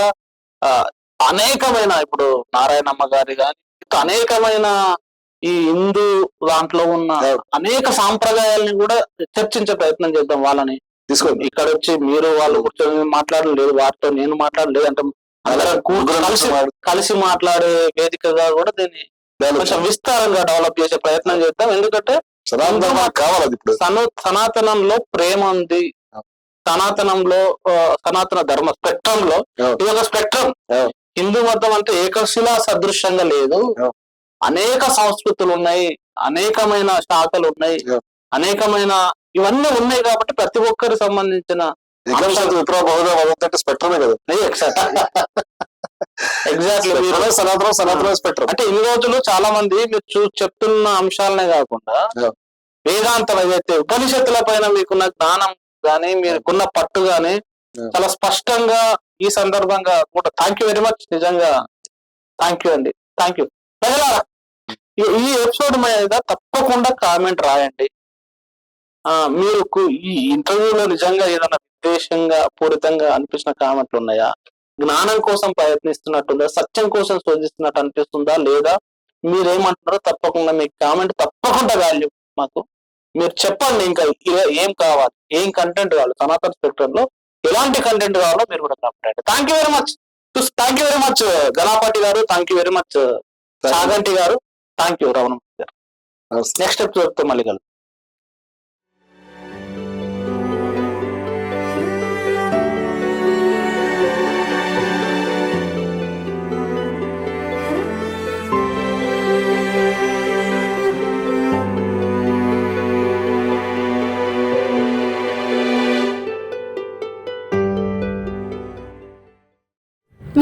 అనేకమైన, ఇప్పుడు నారాయణమ్మ గారి కానీ అనేకమైన ఈ హిందూ దాంట్లో ఉన్న అనేక సాంప్రదాయాలని కూడా చర్చించే ప్రయత్నం చేద్దాం. వాళ్ళని తీసుకోండి, ఇక్కడ వచ్చి మీరు వాళ్ళు కూర్చొని మాట్లాడలేదు, వారితో నేను మాట్లాడలేదు అంటే కలిసి మాట్లాడే వేదికగా కూడా దీన్ని కొంచెం విస్తారంగా డెవలప్ చేసే ప్రయత్నం చేద్దాం. ఎందుకంటే కావాలి. సనాతనంలో ప్రేమ ఉంది, సనాతనంలో సనాతన ధర్మ స్పెక్ట్రమ్ లో ఇది ఒక స్పెక్ట్రమ్. హిందూ మతం అంటే ఏకశిలా సదృశ్యంగా లేదు, అనేక సంస్కృతులు ఉన్నాయి, అనేకమైన శాఖలు ఉన్నాయి, అనేకమైన ఇవన్నీ ఉన్నాయి. కాబట్టి ప్రతి ఒక్కరికి సంబంధించిన స్పెక్ట్రమే కదా. ఎగ్జాక్ట్లీ సనాతన స్పెక్ట్రమ్ అంటే ఇన్ని రోజులు చాలా మంది మీరు చెప్తున్న అంశాలనే కాకుండా వేదాంతం ఏదైతే ఉపనిషత్తుల పైన మీకున్న జ్ఞానం గానీ, మీకున్న పట్టు గానీ చాలా స్పష్టంగా ఈ సందర్భంగా కూడా థ్యాంక్ యూ వెరీ మచ్. నిజంగా థ్యాంక్ యూ అండి, థ్యాంక్ యూ. ప్రజలారా, ఈ ఎపిసోడ్ మీద తప్పకుండా కామెంట్ రాయండి. మీరు ఈ ఇంటర్వ్యూలో నిజంగా ఏదైనా విద్వేషంగా పూరితంగా అనిపించిన కామెంట్లు ఉన్నాయా, జ్ఞానం కోసం ప్రయత్నిస్తున్నట్టుందా, సత్యం కోసం శోధిస్తున్నట్టు అనిపిస్తుందా, లేదా మీరేమంటున్నారో తప్పకుండా మీ కామెంట్ తప్పకుండా వాల్యూ మాకు మీరు చెప్పండి. ఇంకా ఏం కావాలి, ఏం కంటెంట్ కావాలి, సనాతన స్పెక్ట్రమ్ లో ఎలాంటి కంటెంట్ కావాలో మీరు కూడా comment. Thank you very much, thank you very much Ghanapathi గారు, thank you very much Chaganti గారు, థ్యాంక్ యూ రమణమూర్తి గారు. నెక్స్ట్ ఎపిసోడ్ తో మళ్ళీ కలుద్దాం.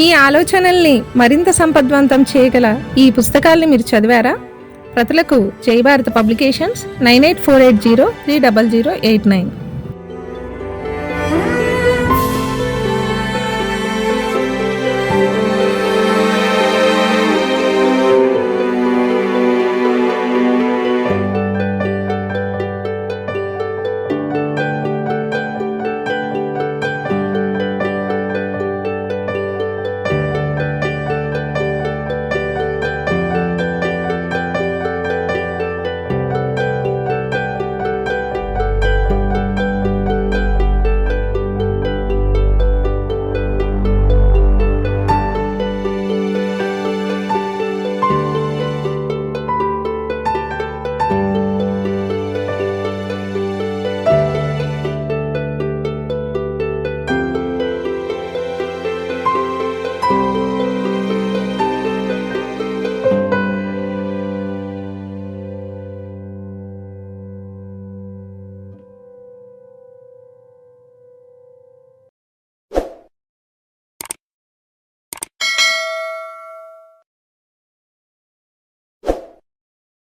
మీ ఆలోచనల్ని మరింత సంపద్వంతం చేయగల ఈ పుస్తకాల్ని మీరు చదివారా? ప్రతులకు జై భారత పబ్లికేషన్స్ 9848030089.